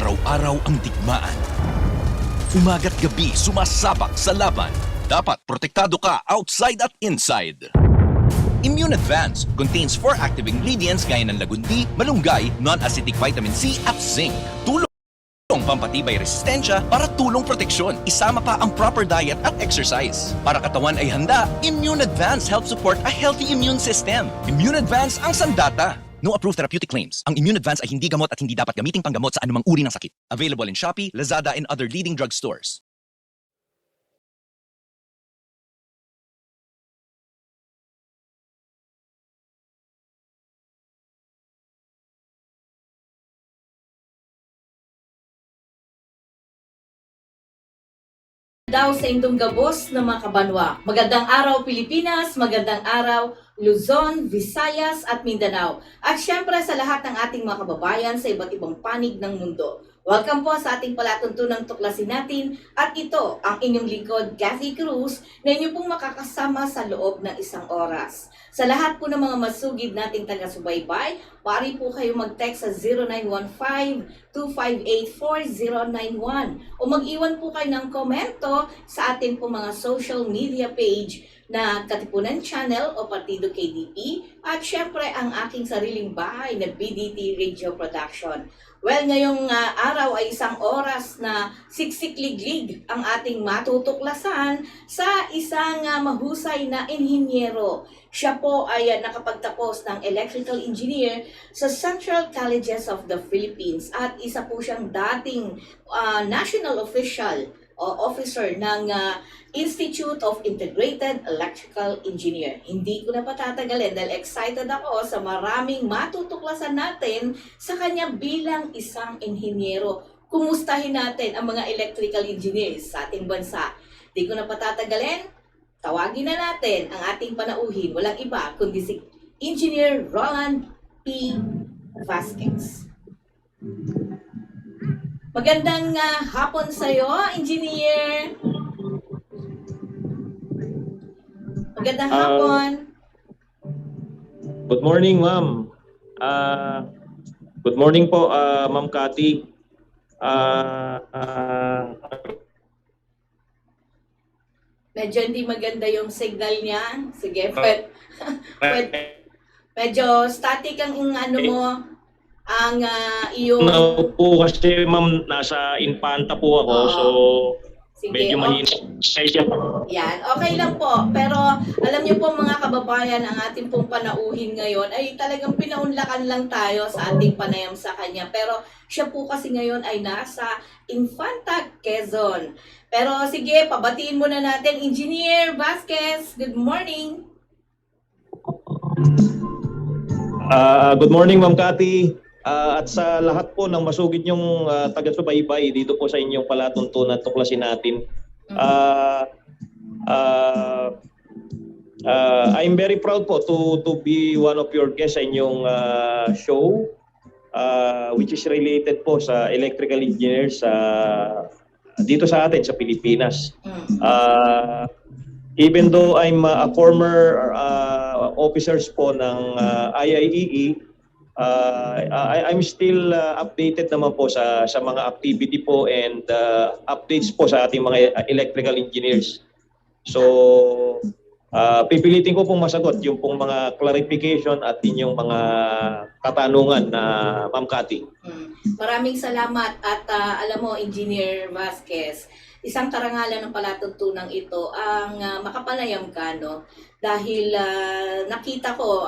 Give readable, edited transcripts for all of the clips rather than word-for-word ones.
Araw-araw ang digmaan. Umaga't gabi sumasabak sa laban. Dapat protektado ka outside at inside. Immune Advance contains 4 active ingredients gaya ng lagundi, malunggay, non-acidic vitamin C at zinc. Tulong pampatibay resistensya para tulong proteksyon. Isama pa ang proper diet at exercise. Para katawan ay handa, Immune Advance helps support a healthy immune system. Immune Advance ang sandata. No approved therapeutic claims. Ang Immune Advance ay hindi gamot at hindi dapat gamiting panggamot sa anumang uri ng sakit. Available in Shopee, Lazada, and other leading drugstores. Daw sa indong gabos ng mga kabanwa. Magandang araw Pilipinas, magandang araw Luzon, Visayas at Mindanao. At syempre sa lahat ng ating mga kababayan sa iba't ibang panig ng mundo. Welcome po sa ating palatuntunang tuklasin natin at ito ang inyong lingkod, Kathy Cruz, na inyo pong makakasama sa loob ng isang oras. Sa lahat po ng mga masugid nating taga-subaybay, pari po kayo mag-text sa 0915-258-4091 o mag-iwan po kayo ng komento sa atin po mga social media page na Katipunan Channel o Partido KDP at syempre ang aking sariling bahay na BDT Radio Production. Well, ngayong araw ay isang oras na siksikliglig ang ating matutuklasan sa isang mahusay na inhinyero. Siya po ay nakapagtapos ng electrical engineer sa Central Colleges of the Philippines at isa po siyang dating national official o officer ng Institute of Integrated Electrical Engineer. Hindi ko na patatagalin dahil excited ako sa maraming matutuklasan natin sa kanya bilang isang inhinyero. Kumustahin natin ang mga electrical engineers sa ating bansa. Hindi ko na patatagalin, tawagin na natin ang ating panauhin. Walang iba kundi si Engineer Roland P. Vasquez. Magandang hapon sa iyo, Engineer. Magandang hapon. Good morning, ma'am. Good morning po, Ma'am Cathy. Medyo hindi maganda yung signal niya. Sige, medyo static ang ano mo, ang iyong... Ano po kasi, ma'am, nasa Infanta po ako, so sige, medyo mahina. Yan, okay lang po. Pero alam niyo po mga kababayan, ang ating pong panauhin ngayon ay talagang pinaunlakan lang tayo sa ating panayam sa kanya. Pero siya po kasi ngayon ay nasa Infanta, Quezon. Pero sige, pabatiin muna natin, Engineer Vasquez. Good morning. Good morning, Ma'am Cathy. At sa lahat po ng masugid niyong taga-subaybay dito po sa inyong palatuntunan tuklasin natin. I'm very proud po to be one of your guests sa inyong show, which is related po sa electrical engineers dito sa atin sa Pilipinas. Even though I'm a former officers po ng IIEE, I'm still updated naman po sa mga activity po and updates po sa ating mga electrical engineers. So, pipilitin ko pong masagot yung pong mga clarification at inyong mga katanungan na Ma'am Cathy. Maraming salamat at alam mo, Engineer Vasquez, isang karangalan ng palatuntunang ito ang makapanayam ka, no? Dahil nakita ko,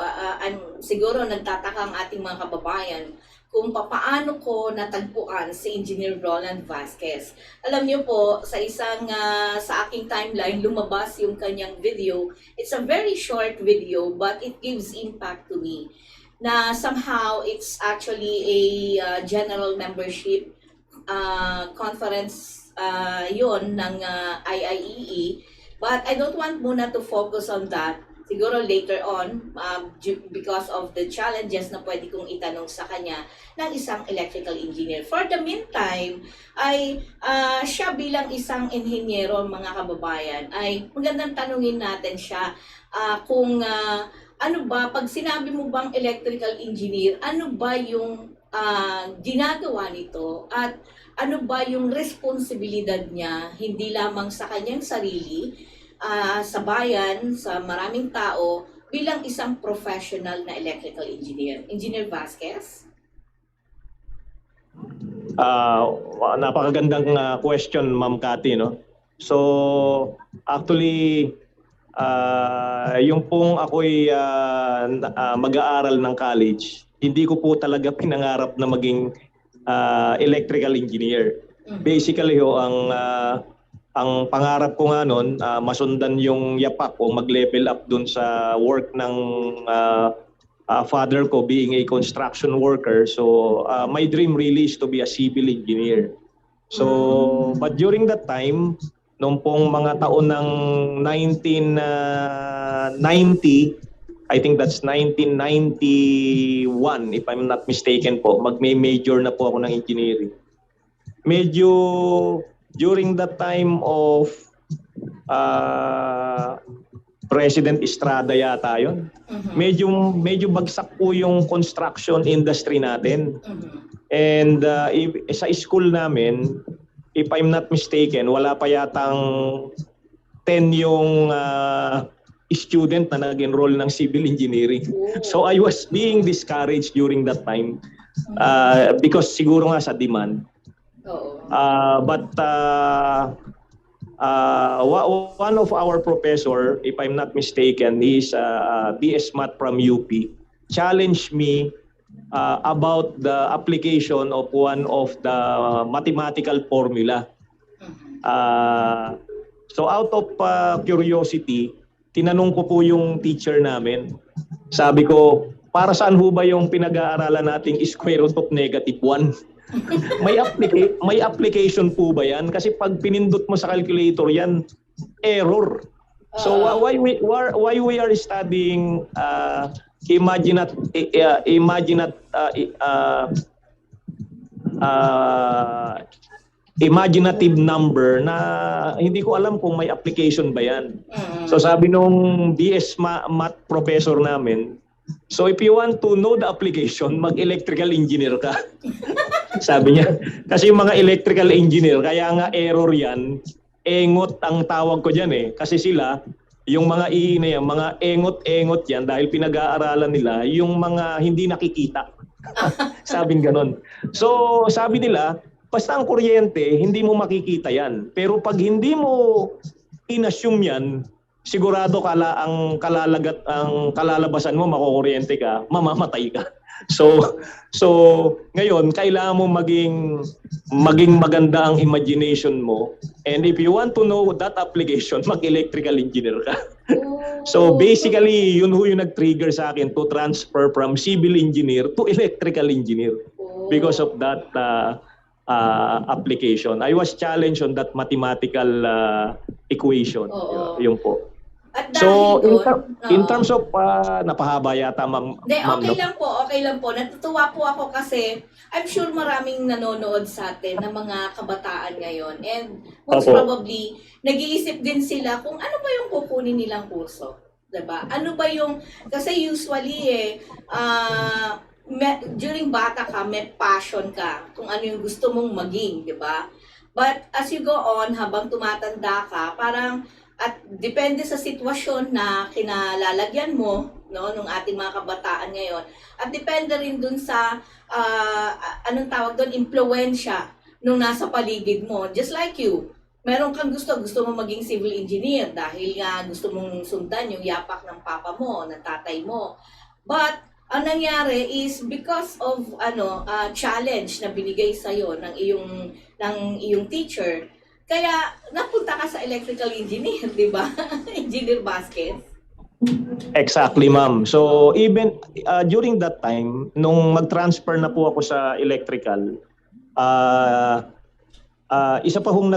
siguro nagtataka ang ating mga kababayan kung paano ko natagpuan si Engineer Roland Vasquez. Alam niyo po, sa aking timeline, lumabas yung kanyang video. It's a very short video, but it gives impact to me. Na somehow, it's actually a general membership conference yon ng IIEE. But I don't want muna to focus on that. Siguro later on, because of the challenges na pwede kong itanong sa kanya ng isang electrical engineer. For the meantime, ay siya bilang isang inhinyero, mga kababayan, ay magandang tanungin natin siya kung ano ba, pag sinabi mo bang electrical engineer, ano ba yung ginagawa nito at ano ba yung responsibilidad niya hindi lamang sa kanyang sarili, sa bayan, sa maraming tao bilang isang professional na electrical engineer. Engineer Vasquez? Napakagandang question, Ma'am Cathy, no? So, actually, yung pong ako'y mag-aaral ng college, hindi ko po talaga pinangarap na maging electrical engineer. Basically, ang pangarap ko nga noon, masundan yung yapak o mag-level up dun sa work ng father ko being a construction worker. So my dream really is to be a civil engineer. So but during that time, nung pong mga taon ng 1990, I think that's 1991 if I'm not mistaken po, magme-major na po ako ng engineering. Medyo during that time of President Estrada yata yun. Medyo bagsak po yung construction industry natin. And sa school namin, if I'm not mistaken, wala pa yatang 10 yung student na nag-enroll ng civil engineering. So I was being discouraged during that time because siguro nga sa demand. But one of our professor, if I'm not mistaken, is BS Math from UP, challenged me about the application of one of the mathematical formula. So out of curiosity, tinanong ko po yung teacher namin. Sabi ko, para saan ho ba yung pinag-aaralan nating square root of -1? May application po ba yan? Kasi pag pinindot mo sa calculator yan, error. So why we are studying imaginative number na hindi ko alam kung may application ba yan. So sabi nung BS Math professor namin, so if you want to know the application, mag-electrical engineer ka. Sabi niya. Kasi yung mga electrical engineer, kaya nga error yan, engot ang tawag ko dyan eh. Kasi sila, yung mga mga engot-engot yan dahil pinag-aaralan nila yung mga hindi nakikita. Sabing ganon. So sabi nila, basta ang kuryente, hindi mo makikita yan. Pero pag hindi mo inassume yan, sigurado ang kalalabasan mo, makukuryente ka, mamamatay ka. So ngayon kailangan mo maging maganda ang imagination mo, and if you want to know that application, mag-electrical engineer ka. So basically yun yung nag-trigger sa akin to transfer from civil engineer to electrical engineer because of that application. I was challenged on that mathematical equation. Yung po. At dahil in terms of napahaba yata, ma'am. Okay lang po. Natutuwa po ako kasi I'm sure maraming nanonood sa atin ng mga kabataan ngayon. And most probably, nag-iisip din sila kung ano ba yung kukunin nilang kurso. Diba? Ano ba yung, kasi usually during bata ka, may passion ka kung ano yung gusto mong maging, diba? But as you go on, habang tumatanda ka, parang at depende sa sitwasyon na kinalalagyan mo, no, nung ating mga kabataan ngayon. At depende rin dun sa anong tawag doon, impluwensya nung nasa paligid mo. Just like you, meron kang gusto mo maging civil engineer dahil nga gusto mong sundan yung yapak ng papa mo, ng tatay mo. But ang nangyari is because of challenge na binigay sa iyo ng iyong teacher, kaya napunta ka sa electrical engineer, di ba? Engineer Vasquez. Exactly, ma'am. So even during that time, nung mag-transfer na po ako sa electrical, isa pa hong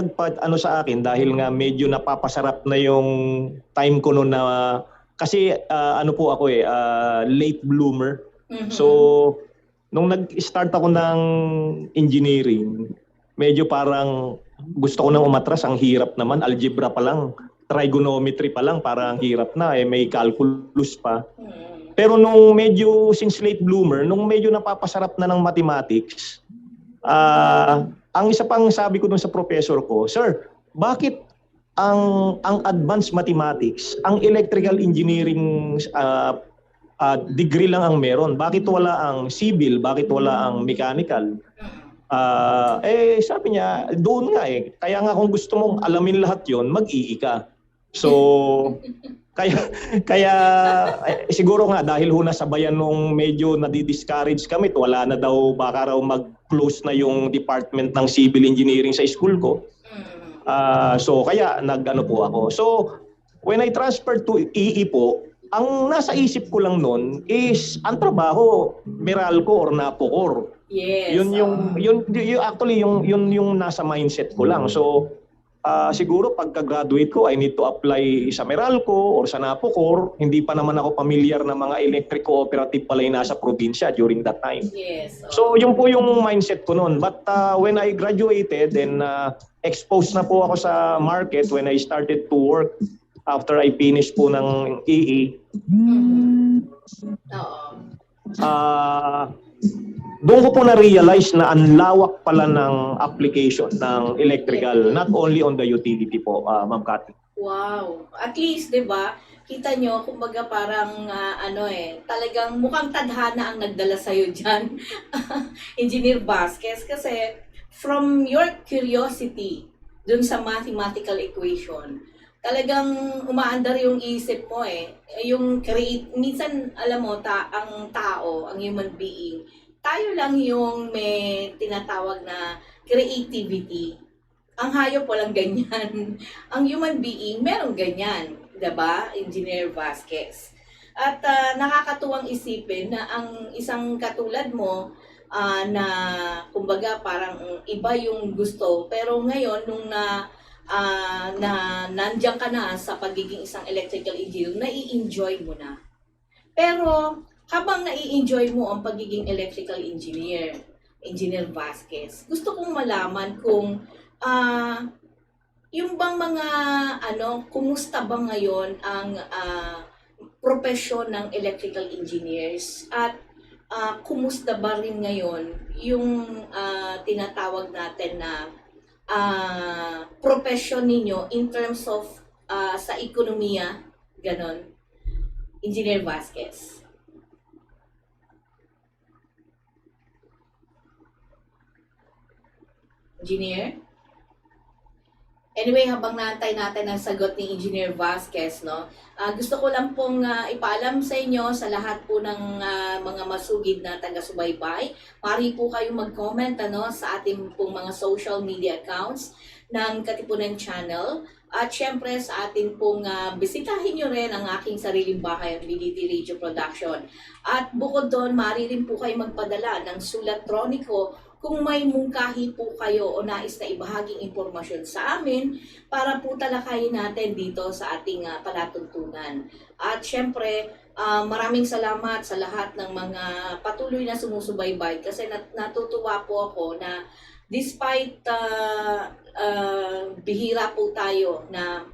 sa akin dahil nga medyo napapasarap na yung time ko noon na kasi po ako late bloomer. So nung nag-start ako ng engineering, medyo parang gusto ko nang umatras, ang hirap naman, algebra pa lang, trigonometry pa lang, parang hirap na, may calculus pa. Pero nung medyo since late bloomer, nung medyo napapasarap na ng mathematics, ang isa pang sabi ko dun sa professor ko, "Sir, bakit ang advanced mathematics, ang electrical engineering degree lang ang meron? Bakit wala ang civil? Bakit wala ang mechanical?" Sabi niya, doon nga eh. Kaya nga kung gusto mong alamin lahat yon, mag-ii ka. So, kaya siguro nga dahil ho nasabayan nung medyo nadi-discourage kami, wala na daw, baka raw mag-close na yung department ng civil engineering sa school ko. So kaya nag-ano po ako. So when I transferred to EE po, ang nasa isip ko lang noon is ang trabaho, Meralco or Napocor. Yes. Yun yung nasa mindset ko lang. So siguro pagka-graduate ko, I need to apply sa Meralco or sa Napocor. Hindi pa naman ako familiar na mga electric cooperative pala yung nasa probinsya during that time. Yes. So yun po yung mindset ko noon. But when I graduated, then exposed na po ako sa market when I started to work after I finished po ng EE. Oo. Doon ko po na-realize na ang lawak pala ng application ng electrical, not only on the utility po, Ma'am Cathy. Wow. At least, 'di ba? Kita nyo, kumbaga parang talagang mukhang tadhana ang nagdala sa iyo diyan. Engineer Vasquez, kasi from your curiosity dun sa mathematical equation, talagang umaandar yung isip mo eh. Yung minsan alam mo ang tao, ang human being, tayo lang yung may tinatawag na creativity. Ang hayop walang ganyan. Ang human being merong ganyan, 'di ba? Engineer Vasquez. At nakakatuwang isipin na ang isang katulad mo na kumbaga parang iba yung gusto, pero ngayon nung nandiyan ka na sa pagiging isang electrical engineer, nai-enjoy mo na. Pero habang nai-enjoy mo ang pagiging electrical engineer, Engineer Vasquez, gusto kong malaman kung yung bang mga kumusta ba ngayon ang propesyon ng electrical engineers, at kumusta ba rin ngayon yung tinatawag natin na profession ninyo in terms of sa ekonomiya, ganon, Engineer Vasquez? Engineer? Anyway, habang naantay natin ang sagot ni Engineer Vasquez, no, gusto ko lang pong ipaalam sa inyo, sa lahat po ng mga masugid na taga-subaybay, maaari po kayong mag-comment sa ating pong mga social media accounts ng Katipunan Channel. At syempre sa atin pong bisitahin nyo rin ang aking sariling bahay, ang BDT Radio Production. At bukod doon, maaari rin po kayo magpadala ng sulat troniko kung may mungkahi po kayo o nais na ibahaging impormasyon sa amin para po talakayin natin dito sa ating palatuntunan. At syempre, maraming salamat sa lahat ng mga patuloy na sumusubaybay, kasi natutuwa po ako na despite bihira po tayo na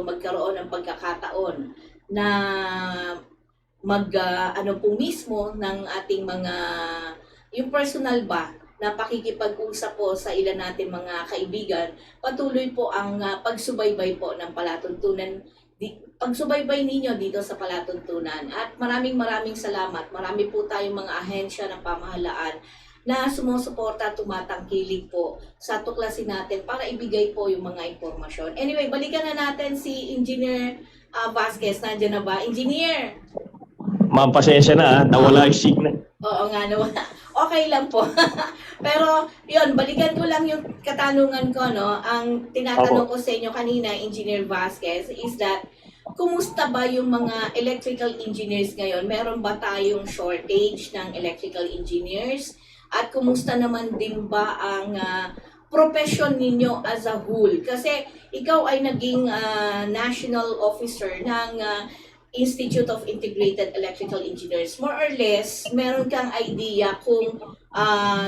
magkaroon ng pagkakataon na po mismo ng ating mga yung personal ba na pakikipag-usap po sa ilan natin mga kaibigan, patuloy po ang pagsubaybay po ng palatuntunan, pagsubaybay ninyo dito sa palatuntunan. At maraming salamat. Marami po tayong mga ahensya ng pamahalaan na sumusuporta, tumatangkilik po sa tuklasin natin para ibigay po yung mga impormasyon. Anyway, balikan na natin si Engineer Vasquez. Nandiyan na ba? Engineer! Ma'am, pasensya na, nawala yung signal. Oo nga, nawala. Okay lang po. Pero, yun, balikan ko lang yung katanungan ko, no? Ang tinatanong ko sa inyo kanina, Engineer Vasquez, is that, kumusta ba yung mga electrical engineers ngayon? Meron ba tayong shortage ng electrical engineers? At kumusta naman din ba ang profession ninyo as a whole? Kasi ikaw ay naging national officer ng Institute of Integrated Electrical Engineers. More or less, meron kang idea kung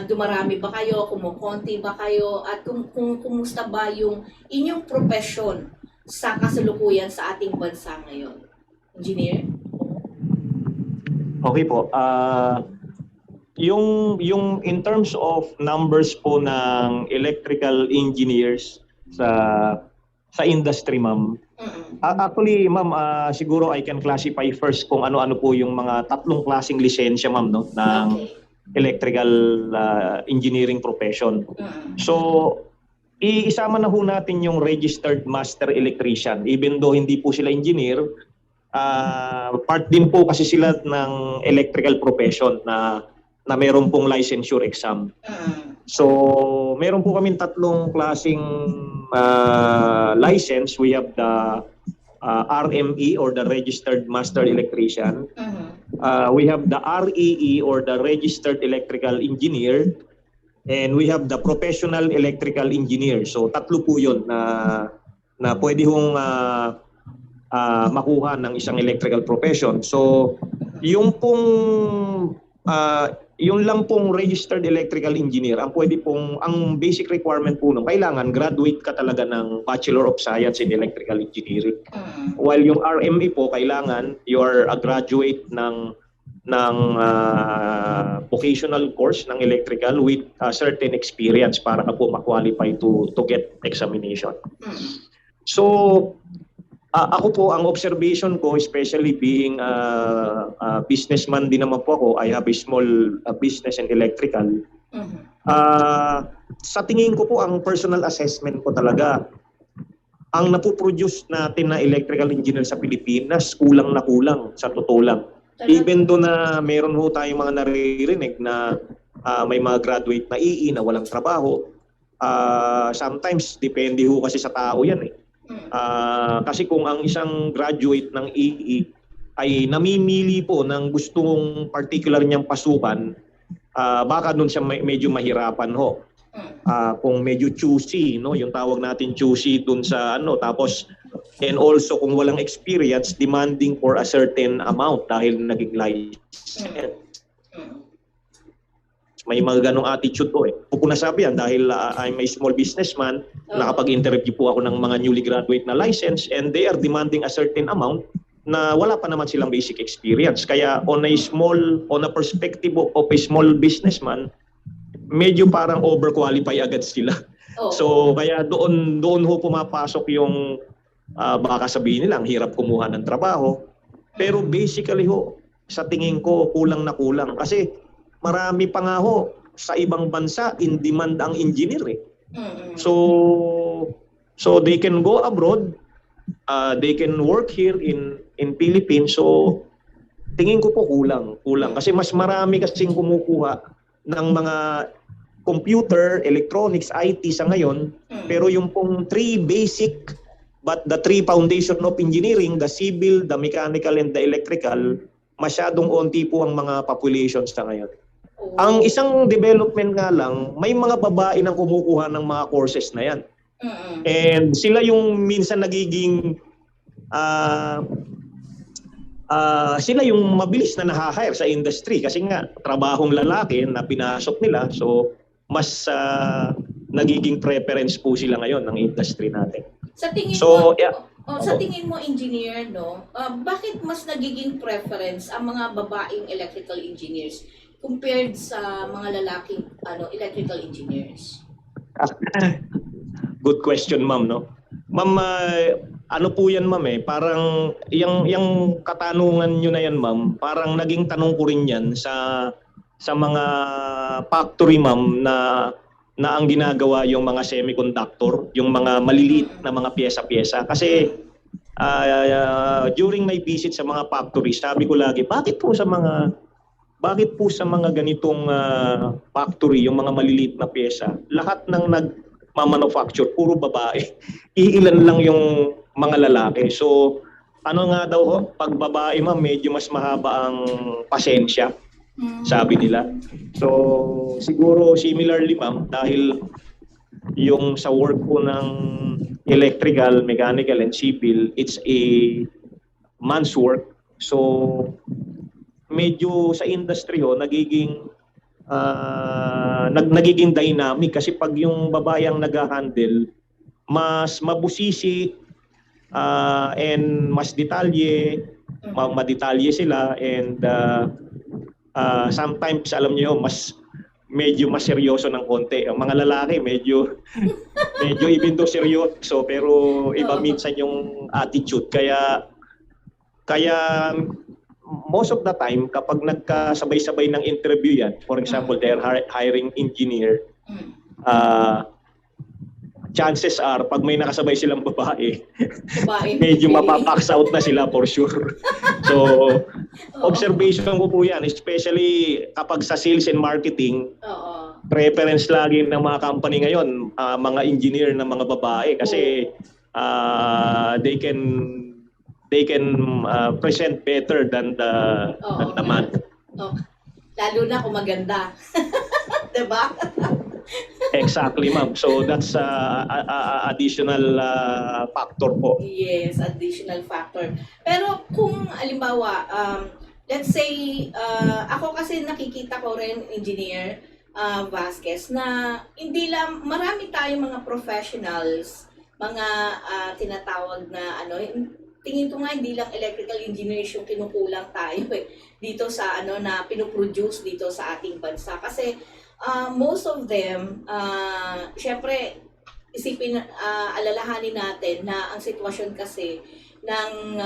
dumarami ba kayo, kumukonti ba kayo, at kung kumusta ba yung inyong profession sa kasalukuyan sa ating bansa ngayon? Engineer? Okay po. Yung in terms of numbers po ng electrical engineers sa industry, ma'am. Actually, ma'am, siguro I can classify first kung ano-ano po yung mga tatlong klaseng lisensya, ma'am, no, ng Okay. electrical engineering profession. So, iisama na ho natin yung registered master electrician. Even though hindi po sila engineer, part din po kasi sila ng electrical profession na meron pong licensure exam. So, meron po kaming tatlong klaseng license. We have the RME or the Registered Master Electrician. We have the REE or the Registered Electrical Engineer. And we have the Professional Electrical Engineer. So, tatlo po yun na pwede hong makuha ng isang electrical profession. So, yung lang pong registered electrical engineer, ang basic requirement po nung kailangan graduate ka talaga ng Bachelor of Science in Electrical Engineering. While yung RME po kailangan you are a graduate ng vocational course ng electrical with a certain experience para ka po ma-qualify to get examination. So, ako po, ang observation ko, especially being a businessman din naman po ako, I have a small business in electrical. Sa tingin ko po, ang personal assessment ko talaga, ang napoproduce natin na electrical engineer sa Pilipinas, kulang na kulang, sa totoo lang. Even though na meron ho tayong mga naririnig na may mga graduate na EE na walang trabaho, sometimes, depende ho kasi sa tao yan eh. Kasi kung ang isang graduate ng EE ay namimili po ng gustong particular niyang pasukan, baka doon siya medyo mahirapan ho. Kung medyo choosy, no, yung tawag natin choosy doon sa tapos and also kung walang experience, demanding for a certain amount dahil naging license. May mga ganong attitude po eh. Pupunasabi yan dahil I'm a small businessman, nakapag-interview po ako ng mga newly graduate na license and they are demanding a certain amount na wala pa naman silang basic experience. Kaya on a perspective of a small businessman, medyo parang overqualify agad sila. So kaya doon ho pumapasok yung baka sabihin nila ang hirap kumuha ng trabaho. Pero basically ho, sa tingin ko kulang na kulang kasi marami pa nga ho sa ibang bansa in demand ang engineer eh. So they can go abroad, they can work here in Philippines. So tingin ko po kulang kasi mas marami kasing kumukuha ng mga computer, electronics, IT sa ngayon, pero yung pong three basic but the three foundation of engineering, the civil, the mechanical, and the electrical, masyadong onti po ang mga population sa ngayon. Ang isang development nga lang, may mga babae nang kumukuha ng mga courses na yan. And sila yung minsan nagiging sila yung mabilis na naha-hire sa industry kasi nga trabahong lalaki na pinasok nila, so mas nagiging preference po sila ngayon ng industry natin. Sa tingin So, mo, yeah. sa tingin mo, engineer, no, bakit mas nagiging preference ang mga babaeng electrical engineers compared sa mga lalaking electrical engineers? Good question, ma'am, no? Ma'am, ano po yan, ma'am eh, parang yung katanungan nyo na yan, ma'am, parang naging tanong ko rin yan sa mga factory, ma'am, na ang ginagawa yung mga semiconductor, yung mga maliliit na mga pyesa-pyesa. Kasi during my visit sa mga factory, sabi ko lagi, bakit po sa mga ganitong factory, yung mga maliliit na pyesa, lahat ng nagmamanufacture, puro babae. Iilan lang yung mga lalaki. So, ano nga daw, pag babae, ma'am, medyo mas mahaba ang pasensya, sabi nila. So, siguro similarly, ma'am, dahil yung sa work ko ng electrical, mechanical, and civil, it's a man's work. So, medyo sa industry nagiging dynamic kasi pag yung babae ang nag-handle, mas mabusisi and mas detalye, madetalye sila, and sometimes alam niyo medyo mas seryoso ng konti. Ang mga lalaki medyo even though seryoso pero iba minsan yung attitude, kaya most of the time kapag nagkasabay-sabay ng interview yan, for example they're hiring engineer, chances are pag may nakasabay silang babae medyo mapapax out na sila for sure. So observation ko po yan, especially kapag sa sales and marketing. Preference lagi ng mga company ngayon, mga engineer na mga babae, kasi they can present better than the man. Lalo na kung maganda. Diba? Exactly, ma'am. So that's additional factor po. Yes, additional factor. Pero kung alimbawa, let's say, ako kasi nakikita ko rin, Engineer Vasquez, na hindi lang, marami tayong mga professionals, mga tinatawag na tingin ko nga hindi lang electrical engineers yung kinukulang tayo dito sa na pinoproduce dito sa ating bansa. Kasi most of them, syempre, alalahanin natin na ang sitwasyon kasi ng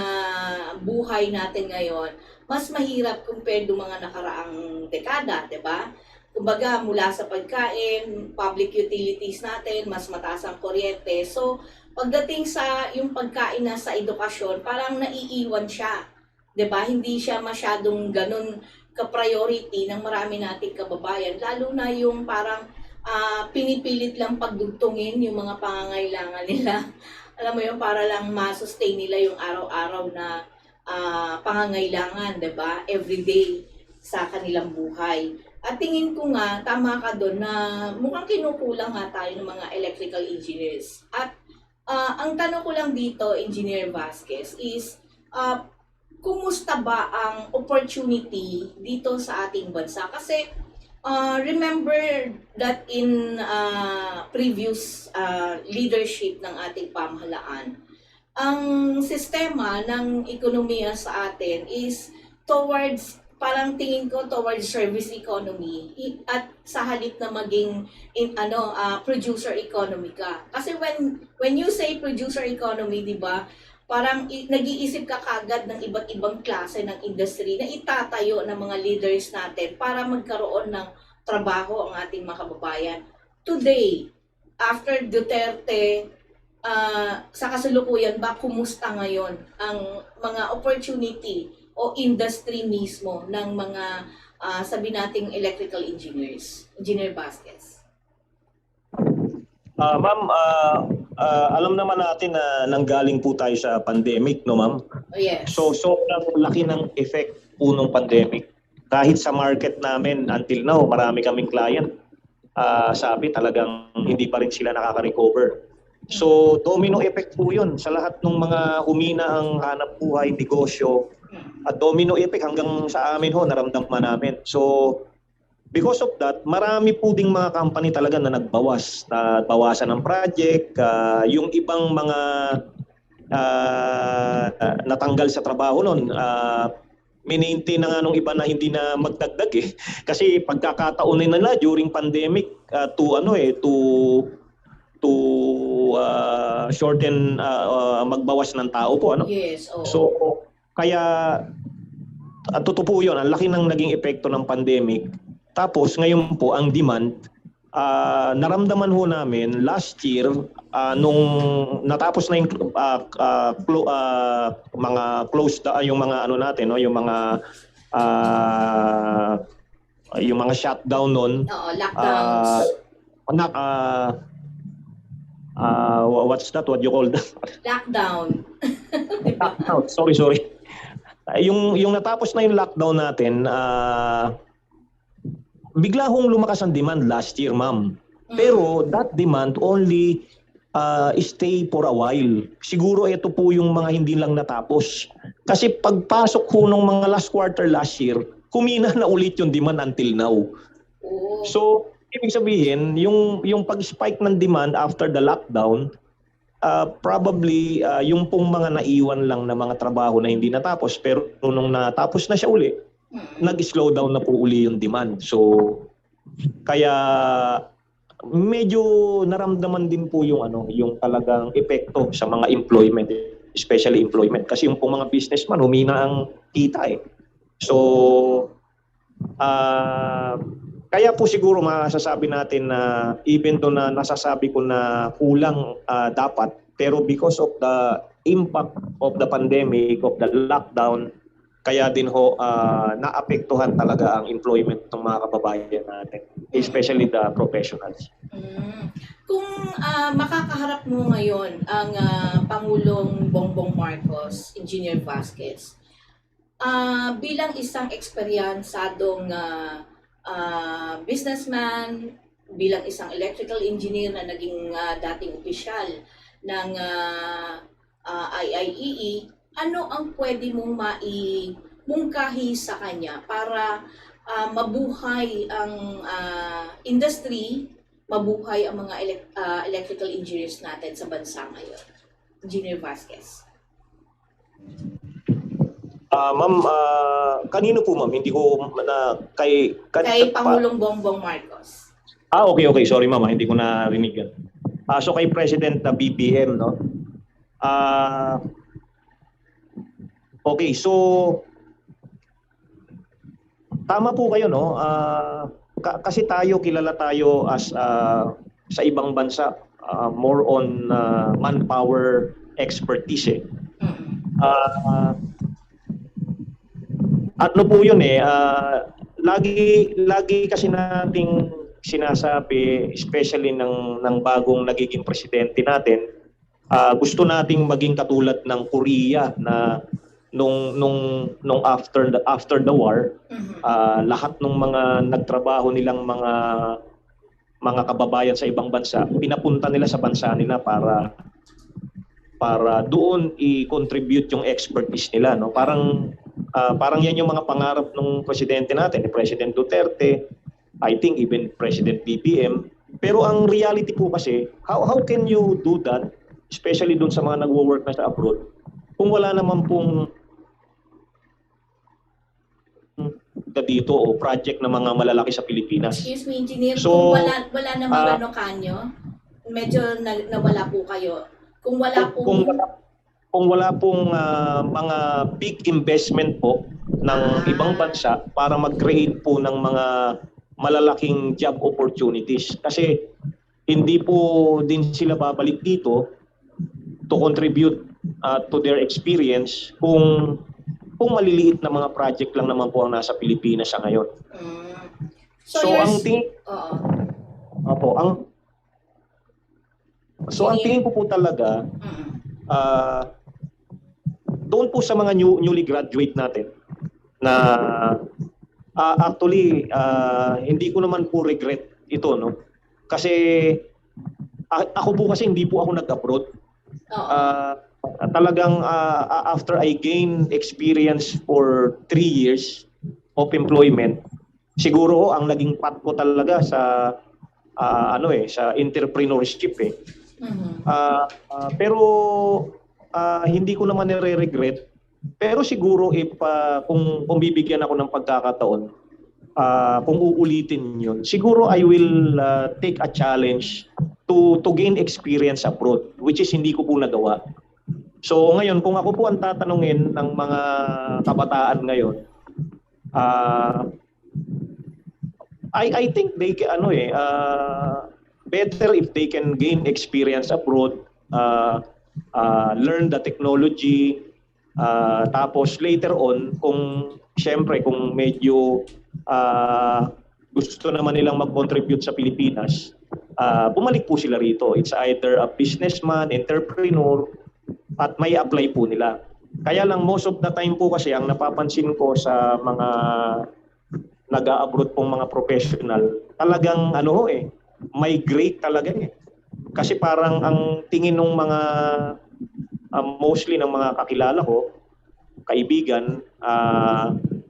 buhay natin ngayon, mas mahirap compared do mga nakaraang dekada, di ba? Kumbaga, mula sa pagkain, public utilities natin, mas mataas ang kuryente. So, pagdating sa yung pagkain na sa edukasyon, parang naiiwan siya. Di ba? Hindi siya masyadong ganun ka-priority ng marami nating kababayan. Lalo na yung parang pinipilit lang pagdugtungin yung mga pangangailangan nila. Alam mo yun, para lang ma-sustain nila yung araw-araw na pangangailangan, di ba? Everyday sa kanilang buhay. At tingin ko nga, tama ka doon na mukhang kinukulang nga tayo ng mga electrical engineers. At ang tanong ko lang dito, Engineer Vasquez, is kumusta ba ang opportunity dito sa ating bansa? Kasi remember that in previous leadership ng ating pamahalaan, ang sistema ng ekonomiya sa atin is towards, parang tingin ko towards service economy, at sa halip na maging producer economy ka. Kasi when you say producer economy, di ba, parang nag-iisip ka kagad ng iba't ibang klase ng industry na itatayo ng mga leaders natin para magkaroon ng trabaho ang ating mga kababayan. Today, after Duterte, sa kasalukuyan ba, kumusta ngayon ang mga opportunity o industry mismo ng mga sabi nating electrical engineers? Engineer Vasquez. Ma'am, alam naman natin na nanggaling po tayo sa pandemic, no ma'am? Oh, yes. So laki ng effect po ng pandemic. Kahit sa market namin until now, marami kaming client. Sabi talagang hindi pa rin sila nakaka-recover. So domino effect po yun sa lahat ng mga humina ang hanap buhay, negosyo. At domino effect hanggang sa amin naramdaman namin. So because of that, marami po ding mga company talaga na bawasan ng project, yung ibang mga natanggal sa trabaho noon, maintain na nga nung iba na hindi na magdagdag kasi pagkakataon nila during pandemic to shorten, magbawas ng tao po Yes. Oh. So kaya totoo po 'yon, ang laki ng naging epekto ng pandemic. Tapos ngayon po ang demand, naramdaman ho namin last year nung natapos na yung mga closed yung mga natin, no, yung mga shutdown noon. Oo, lockdowns. What's that? What you call that? Lockdown. Lockdown. Sorry. Yung natapos na yung lockdown natin, bigla hong lumakas ang demand last year, ma'am. Pero that demand only stay for a while. Siguro ito po yung mga hindi lang natapos. Kasi pagpasok ho ng mga last quarter last year, kumina na ulit yung demand until now. So, ibig sabihin, yung pag-spike ng demand after the lockdown, probably yung pong mga naiwan lang na mga trabaho na hindi natapos, pero nung natapos na siya uli, nag-slow down na po uli yung demand. So kaya medyo naramdaman din po yung yung talagang epekto sa mga employment, especially employment, kasi yung pong mga businessman humina ang kita eh. So kaya po siguro masasabi natin na even though na nasasabi ko na kulang dapat, pero because of the impact of the pandemic, of the lockdown, kaya din ho naapektuhan talaga ang employment ng mga kababayan natin, especially the professionals. Kung makakaharap mo ngayon ang Pangulong Bongbong Marcos, Engineer Vasquez, bilang isang eksperyansadong businessman, bilang isang electrical engineer na naging dating opisyal ng IIEE, ano ang pwede mong maimungkahi sa kanya para mabuhay ang industry, mabuhay ang mga electrical engineers natin sa bansa ngayon? Engineer Vasquez. Ma'am, kanino po ma'am? Hindi ko kay Pangulong Bongbong Marcos. Okay. Sorry ma'am, hindi ko narinig yan. So kay President na BBM, no? Okay, so tama po kayo, no? Kasi kilala tayo as sa ibang bansa, more on manpower expertise eh. Ano po yun eh, lagi kasi nating sinasabi, especially ng bagong nagiging presidente natin, gusto nating maging katulad ng Korea na nung after the war, lahat ng mga nagtrabaho nilang mga kababayan sa ibang bansa, pinapunta nila sa bansa nila para doon i-contribute yung expertise nila, no? Parang yan yung mga pangarap ng presidente natin, President Duterte, I think even President BBM. Pero ang reality po kasi, how can you do that, especially doon sa mga nagwo-work na sa abroad, kung wala naman pong dito o project na mga malalaki sa Pilipinas. Excuse me, Engineer, So, kung wala namang kanyo, medyo nawala po kayo. Kung wala pong mga big investment po ng ibang bansa para mag-create po ng mga malalaking job opportunities. Kasi hindi po din sila babalik dito to contribute to their experience kung maliliit na mga project lang naman po ang nasa Pilipinas sa ngayon. So ang tingin ang tingin ko po talaga doon po sa mga newly graduate natin na actually hindi ko naman po regret ito, no? Kasi ako po kasi hindi po ako nag-abroad. Talagang after I gained experience for 3 years of employment, siguro ang naging path ko talaga sa sa entrepreneurship eh. Pero hindi ko naman nire-regret. Pero siguro kung bibigyan ako ng pagkakataon, kung uulitin yun, siguro I will take a challenge to gain experience abroad, which is hindi ko po nagawa. So ngayon, kung ako po ang tatanungin ng mga kabataan ngayon, I think they can, better if they can gain experience abroad, learn the technology, tapos later on, kung medyo gusto naman nilang mag-contribute sa Pilipinas, bumalik po sila rito. It's either a businessman, entrepreneur, at may apply po nila. Kaya lang most of the time po kasi ang napapansin ko sa mga nag-a-abroad pong mga professional, talagang migrate talaga eh. Kasi parang ang tingin ng mga mostly ng mga kakilala ko, kaibigan,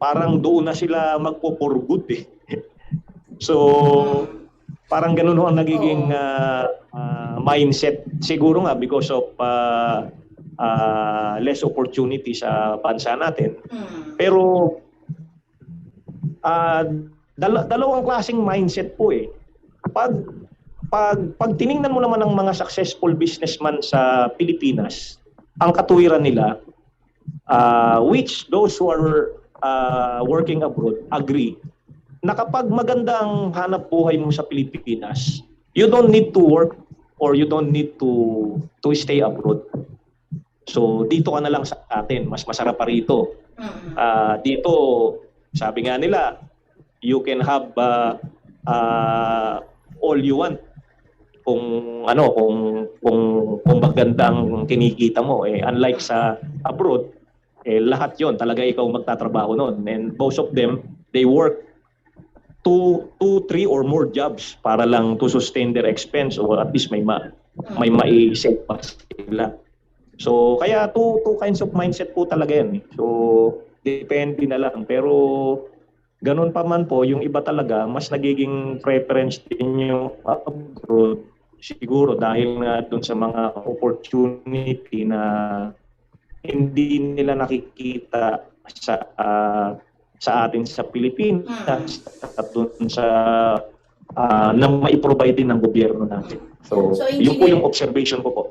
parang doon na sila magpo-for good eh. So parang ganun ang nagiging mindset siguro nga because of less opportunity sa bansa natin. Pero dalawang klaseng mindset po eh. Pag tiningnan mo naman ang mga successful businessman sa Pilipinas, ang katuwiran nila, which those who are working abroad agree, na kapag maganda ang hanap buhay mo sa Pilipinas, you don't need to work or you don't need to stay abroad. So dito ka na lang sa atin, mas masarap pa rito. Dito, sabi nga nila, you can have all you want. Kung maganda ang kinikita mo, unlike sa abroad, lahat 'yon talaga ikaw magtatrabaho noon. And most of them, they work two, three or more jobs para lang to sustain their expense or at least may mai-save pa sila. So kaya two kinds of mindset po talaga yan. So depende na lang. Pero ganun pa man po, yung iba talaga, mas nagiging preference din yung abroad. Siguro dahil nga dun sa mga opportunity na hindi nila nakikita sa atin sa Pilipinas at dun sa na mai-provide din ng gobyerno natin. So yun po yung observation ko po.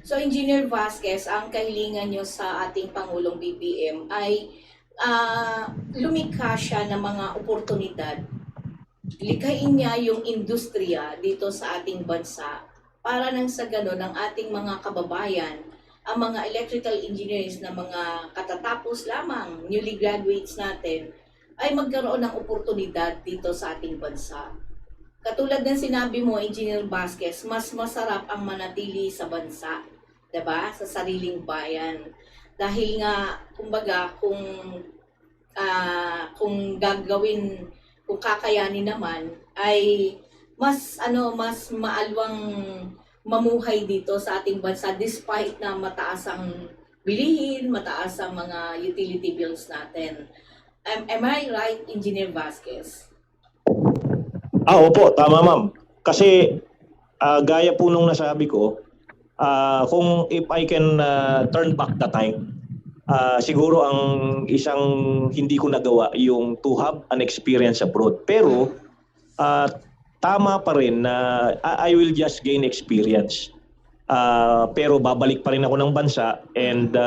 So Engineer Vasquez, ang kahilingan nyo sa ating Pangulong BBM ay lumikha siya ng mga oportunidad. Likhain niya yung industriya dito sa ating bansa para nang sa ganon ang ating mga kababayan, ang mga electrical engineers na mga katatapos lamang, newly graduates natin, ay magkaroon ng oportunidad dito sa ating bansa. Katulad ng sinabi mo, Engineer Vasquez, mas masarap ang manatili sa bansa, 'di ba? Sa sariling bayan. Dahil nga, kumbaga, kung gagawin, kung kakayanin naman, ay mas maalwang mamuhay dito sa ating bansa despite na mataas ang bilihin, mataas ang mga utility bills natin. Am I right, Engineer Vasquez? Opo, tama ma'am. Kasi gaya po nung nasabi ko, kung if I can turn back the time, siguro ang isang hindi ko nagawa yung to have an experience abroad. Pero tama pa rin na I will just gain experience. Pero babalik pa rin ako ng bansa and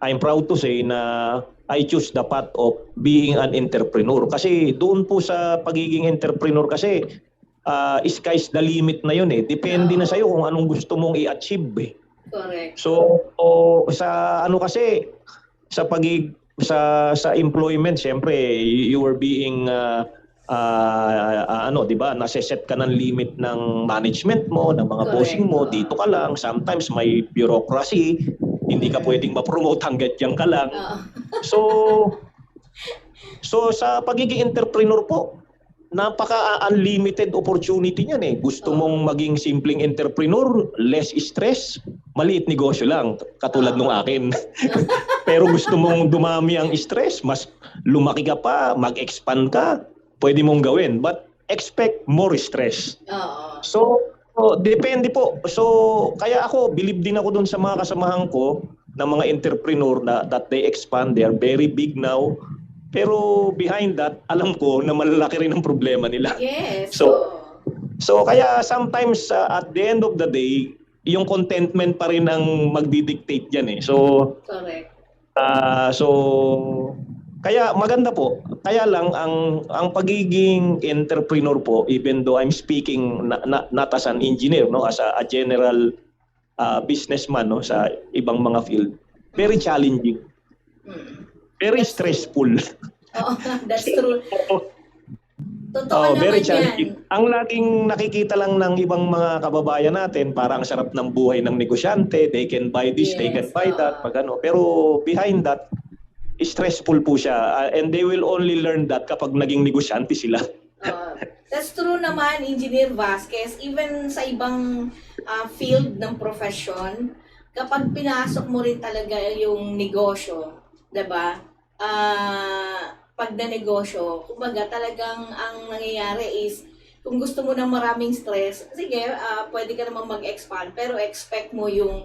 I'm proud to say na I choose the path of being an entrepreneur. Kasi doon po sa pagiging entrepreneur kasi sky's the limit na yun eh. Depende na sa'yo kung anong gusto mong i-achieve eh. Correct. So sa kasi sa sa employment, syempre you are being 'di ba, nase-set ka ng limit ng management mo, ng mga bossing mo, dito ka lang, sometimes may bureaucracy, hindi ka pwedeng ma-promote hangga't diyan ka lang. So sa pagiging entrepreneur po, napaka-unlimited opportunity niyan eh. Gusto mong maging simpleng entrepreneur, less stress, maliit negosyo lang, katulad nung akin. Pero gusto mong dumami ang stress, mas lumaki ka pa, mag-expand ka, pwede mong gawin. But expect more stress. So, depende po. So, kaya ako, believe din ako dun sa mga kasamahan ko, na mga entrepreneur that they expand, they are very big now. Pero behind that, alam ko na malalaki rin ang problema nila. Yes. So kaya sometimes at the end of the day, yung contentment pa rin ang magdidictate diyan eh. So correct. Kaya maganda po. Kaya lang ang pagiging entrepreneur po, even though I'm speaking not as an engineer, no, as a general businessman, no, sa ibang mga field, very challenging. Very stressful. That's true. Totoo naman very yan. challenging. Ang laging nakikita lang ng ibang mga kababayan natin, parang sarap ng buhay ng negosyante, they can buy this, they can buy that, magano. Pero behind that, stressful po siya. And they will only learn that kapag naging negosyante sila. That's true naman, Engineer Vasquez. Even sa ibang field ng profession, kapag pinasok mo rin talaga yung negosyo, 'di ba? Pag na negosyo, kumbaga talagang ang nangyayari is kung gusto mo ng maraming stress, sige, pwede ka namang mag-expand, pero expect mo yung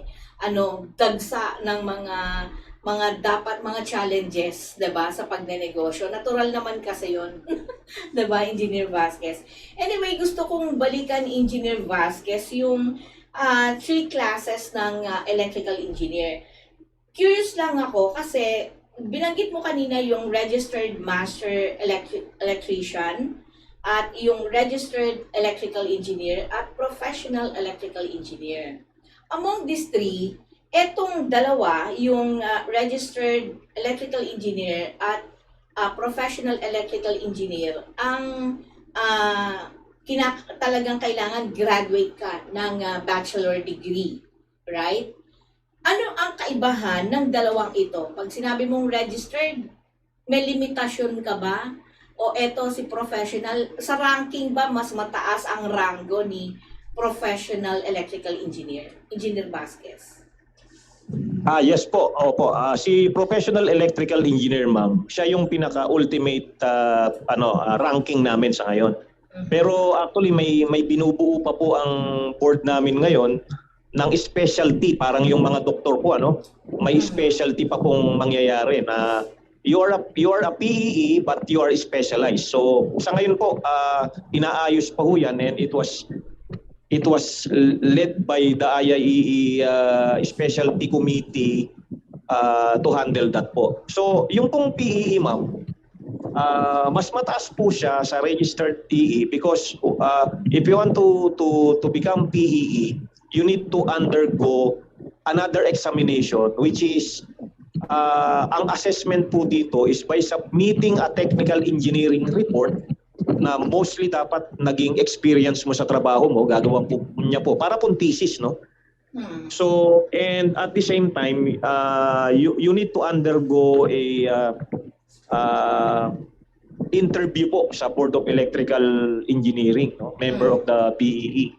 dagsa ng mga dapat mga challenges, 'di ba, sa pagnenegosyo. Natural naman kasi 'yon. 'Di ba, Engineer Vasquez? Anyway, gusto kong balikan, Engineer Vasquez, yung 3 classes ng electrical engineer. Curious lang ako kasi binanggit mo kanina yung registered master electrician at yung registered electrical engineer at professional electrical engineer. Among these 3, etong dalawa, yung registered electrical engineer at professional electrical engineer, ang talagang kailangan graduate ka ng bachelor degree, right? Ano ang kaibahan ng dalawang ito? Pag sinabi mong registered, may limitasyon ka ba? O eto si professional, sa ranking ba mas mataas ang ranggo ni professional electrical engineer, Engineer Vasquez? Yes po. Opo. Si professional electrical engineer, ma'am, siya yung pinaka-ultimate ranking namin sa ngayon. Pero actually may binubuo pa po ang board namin ngayon ng specialty, parang yung mga doktor po, may specialty pa pong mangyayari na you are a PEE but you are specialized. So sa ngayon po, inaayos pa ho yan, and it was led by the IIEE specialty committee to handle that po. So yung pong PEE, ma'am, mas mataas po siya sa registered PE because if you want to become PEE, you need to undergo another examination, which is ang assessment po dito is by submitting a technical engineering report na mostly dapat naging experience mo sa trabaho mo, gagawin po niya po para pong thesis, no? So, and at the same time, you need to undergo a interview po sa Board of Electrical Engineering, no? Member of the PEE.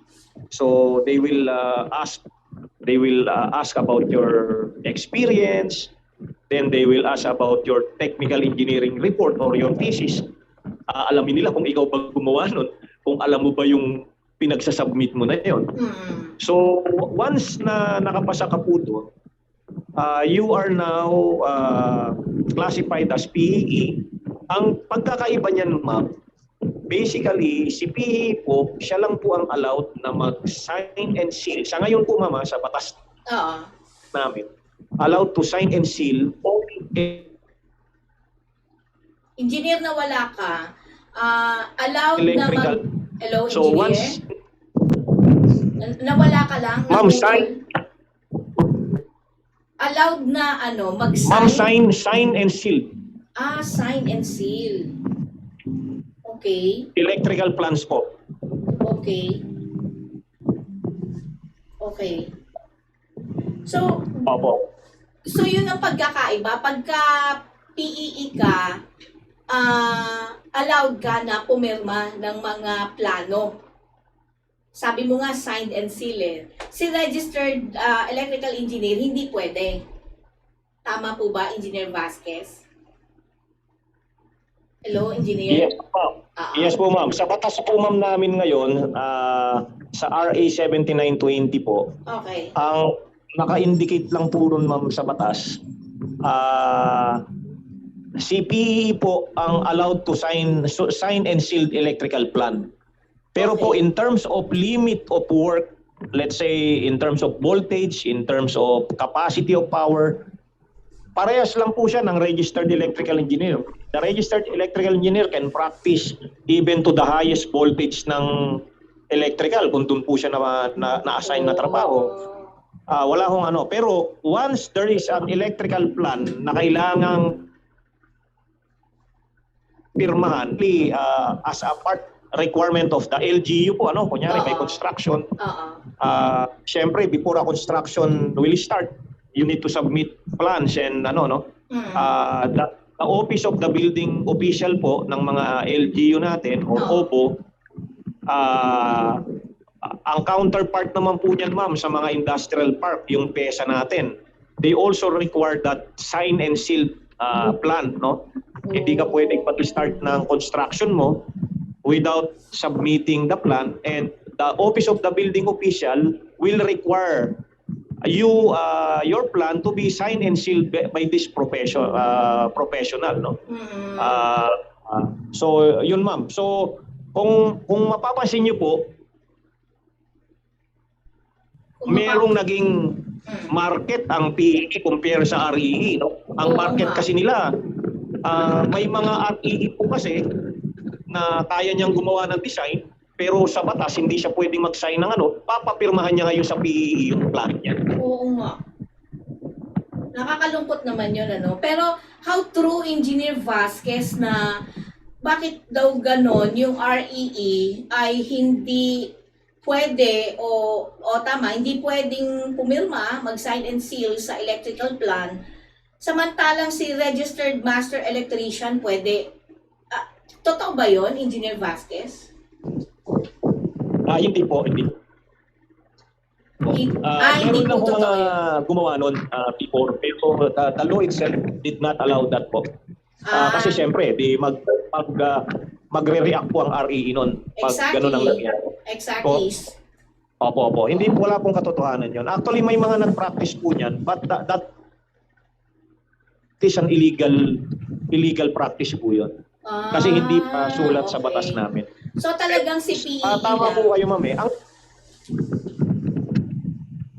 So they will ask about your experience, then they will ask about your technical engineering report or your thesis. Alamin nila kung ikaw ba gumawa nun, kung alam mo ba yung pinagsasubmit mo na yon. So once na nakapasa ka po doon, you are now classified as PEE. Ang pagkakaiba niyan, ma'am, basically, si PE po, siya lang po ang allowed na mag-sign and seal. Sa ngayon po, mama, sa batas namin, allowed to sign and seal only engineer na wala ka, allowed electrical. Hello, So engineer? once, nawala ka lang? ma'am, sign. Allowed na mag-sign? Ma'am, sign and seal. Sign and seal. Okay. Electrical plans po. Okay. Okay. So, Opo. so yun ang pagkakaiba. Pagka PEE ka, allowed ka na pumirma ng mga plano. Sabi mo nga, signed and sealed. Si registered electrical engineer, hindi pwede. Tama po ba, Engineer Vasquez? Hello, Engineer? Yes, ma'am. Yes po, ma'am. Sa batas po, ma'am, namin ngayon, sa RA 7920 po, Okay. ang naka-indicate lang po ron, ma'am, sa batas, si PEE po ang allowed to sign and sealed electrical plan. Pero po, Okay. in terms of limit of work, let's say in terms of voltage, in terms of capacity of power, parehas lang po siya ng registered electrical engineer. The registered electrical engineer can practice even to the highest voltage ng electrical kung doon po siya na-assign na trabaho. Wala hong ano. Pero once there is an electrical plan na kailangang pirmahan as a part requirement of the LGU po, kunyari may construction. Siyempre, before a construction will start, you need to submit plans and the office of the building official po ng mga LGU natin or OPO, ang counterpart naman po niyan, ma'am, sa mga industrial park, yung PESA natin, they also require that sign and seal plan, no? Hindi ka pwedeng pag-start ng construction mo, without submitting the plan, and the office of the building official will require your plan to be signed and sealed by this professional, no? Uh, so yun ma'am. So kung mapapansin niyo po, merong naging market ang PEE compare sa REE, no? Ang market kasi nila, may mga REE po kasi na kaya niyang gumawa ng design, pero sa batas hindi siya pwedeng mag-sign ng papapirmahan niya ngayon sa PEE yung plan niya. Oo nga. Nakakalungkot naman yun, ano? Pero how true, Engineer Vasquez, na bakit daw ganon yung REE ay hindi pwede o tama, hindi pwedeng pumirma, mag-sign and seal sa electrical plan, samantalang si registered master electrician pwede. Totoo ba yun, Engineer Vasquez? Hindi po, hindi. Hindi Meron lang po po totoo mga yun. gumawa nun before, pero the law itself did not allow that po. Kasi siyempre, magre-react po ang REE nun pag Exactly. ganun ang nangyari. Exactly. Opo. Hindi, wala pong katotohanan yun. Actually, may mga nag-practice po niyan, but that is an illegal practice po yun. Kasi hindi pa sulat sa batas namin. So talagang si PE Tama po kayo, ma'am.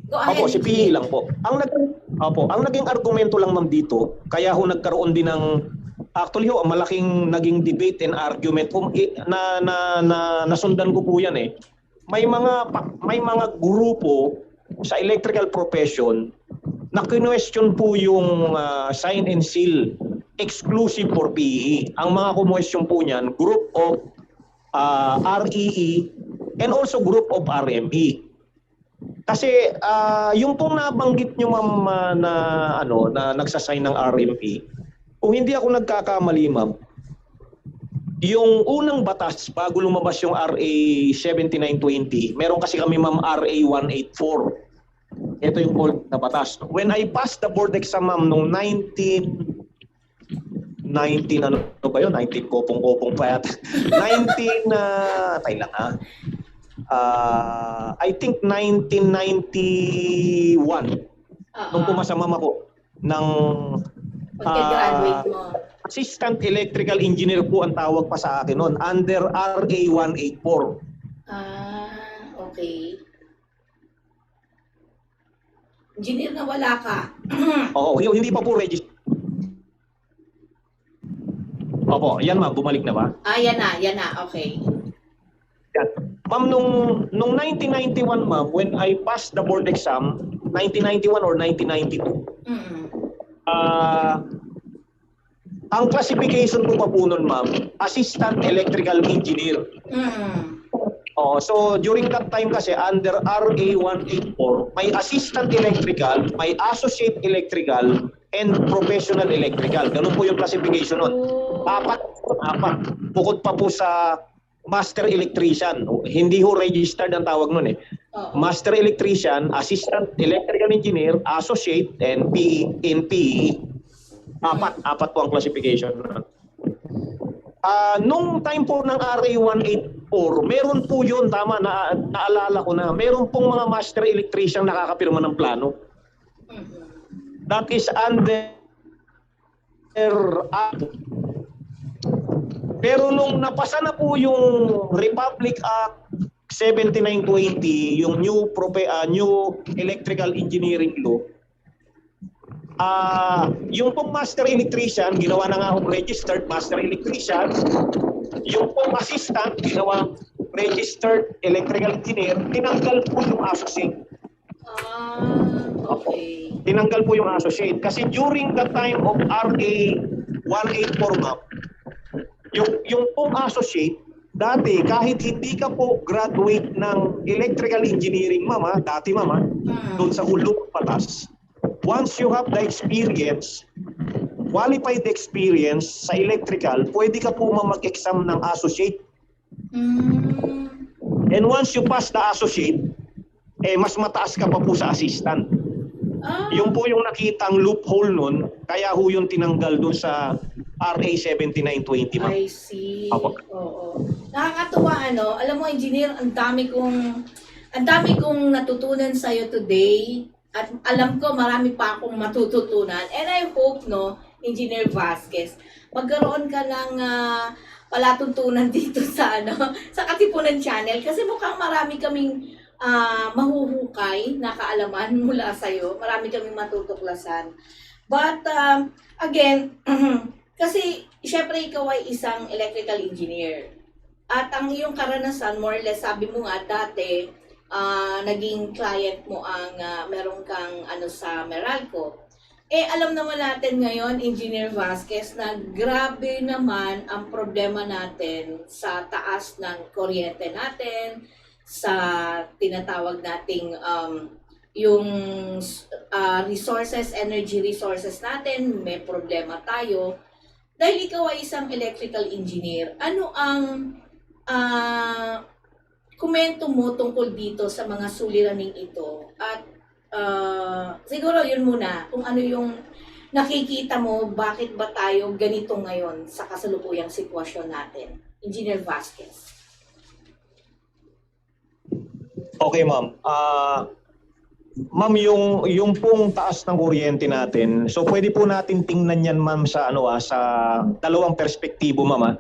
Go ahead. Opo, si PE lang po. Ang naging argumento lang ma'am dito, kaya ho nagkaroon din ng actually ho, malaking naging debate and argument na nasundan ko po yan eh. May mga grupo sa electrical profession na question po yung sign and seal exclusive for PE. Ang mga kumwestiyon po niyan, group of REE and also group of RME. Kasi yung pong nabanggit nyo ma'am na nagsasign ng RME, kung hindi ako nagkakamali ma'am, yung unang batas bago lumabas yung RA 7920, meron kasi kami ma'am RA 184. Ito yung old na batas. When I passed the board exam ma'am nung 19 ano ba yun? 19 kopong-kopong pa yata. I think 1991 nung pumasa mama ko ng pagka-graduate mo. Assistant Electrical Engineer po ang tawag pa sa akin noon under RA 184. Okay. Engineer na wala ka. Oo, hindi pa po register. Opo, yan ma'am, bumalik na ba? Yan na, okay. Yan. Ma'am, nung 1991 ma'am, when I passed the board exam, 1991 or 1992, ang classification ko pa po nun ma'am, Assistant Electrical Engineer. So during that time kasi under RA 184, may Assistant Electrical, may Associate Electrical, and Professional Electrical. Ganun po yung classification nun. Apat. Bukod pa po sa Master Electrician. Hindi ho registered ang tawag nun eh. Master Electrician, Assistant Electrical Engineer, Associate, and PE. Apat po ang classification. Nung time po ng RA 184, meron po yun, tama, naalala ko na, meron pong mga Master Electrician nakakapirma ng plano. That is under pero nung napasa na po yung Republic Act 7920, yung new electrical engineering law, yung pong master electrician, ginawa na nga akong registered master electrician, yung pong assistant, ginawa registered electrical engineer, tinanggal po yung associate. Okay. Tinanggal po yung associate. Kasi during the time of RA 184 ma'am, yung pong associate, dati kahit hindi ka po graduate ng electrical engineering mama, dati mama, doon sa ulong patas, once you have the experience, qualified experience sa electrical, pwede ka po mag-exam ng associate. And once you pass the associate, mas mataas ka pa po sa assistant. Yung po yung nakitang loophole nun, kaya ho yung tinanggal doon sa RA 7920, ma'am. I see. Apo. Oo. Nakakatuwa ano, alam mo engineer, ang dami kong natutunan sa iyo today at alam ko marami pa akong matututunan. And I hope no, Engineer Vasquez, magkaroon ka ng palatuntunan dito sa sa Katipunan Channel kasi mukhang marami kaming mahuhukay na kaalaman mula sa iyo. Marami kaming matutuklasan. But again, kasi syempre ikaw ay isang electrical engineer. At ang iyong karanasan, more or less, sabi mo nga dati, naging client mo ang meron kang sa Meralco. Eh alam naman natin ngayon, Engineer Vasquez, na grabe naman ang problema natin sa taas ng kuryente natin, sa tinatawag nating yung resources, energy resources natin, may problema tayo. Dahil ikaw ay isang electrical engineer, ano ang komento mo tungkol dito sa mga suliraning ito? At siguro yun muna, kung ano yung nakikita mo, bakit ba tayo ganito ngayon sa kasalukuyang sitwasyon natin? Engineer Vasquez. Okay, ma'am. Ma'am, yung pong taas ng kuryente natin, so pwede po natin tingnan yan, ma'am, sa sa dalawang perspektibo, ma'am.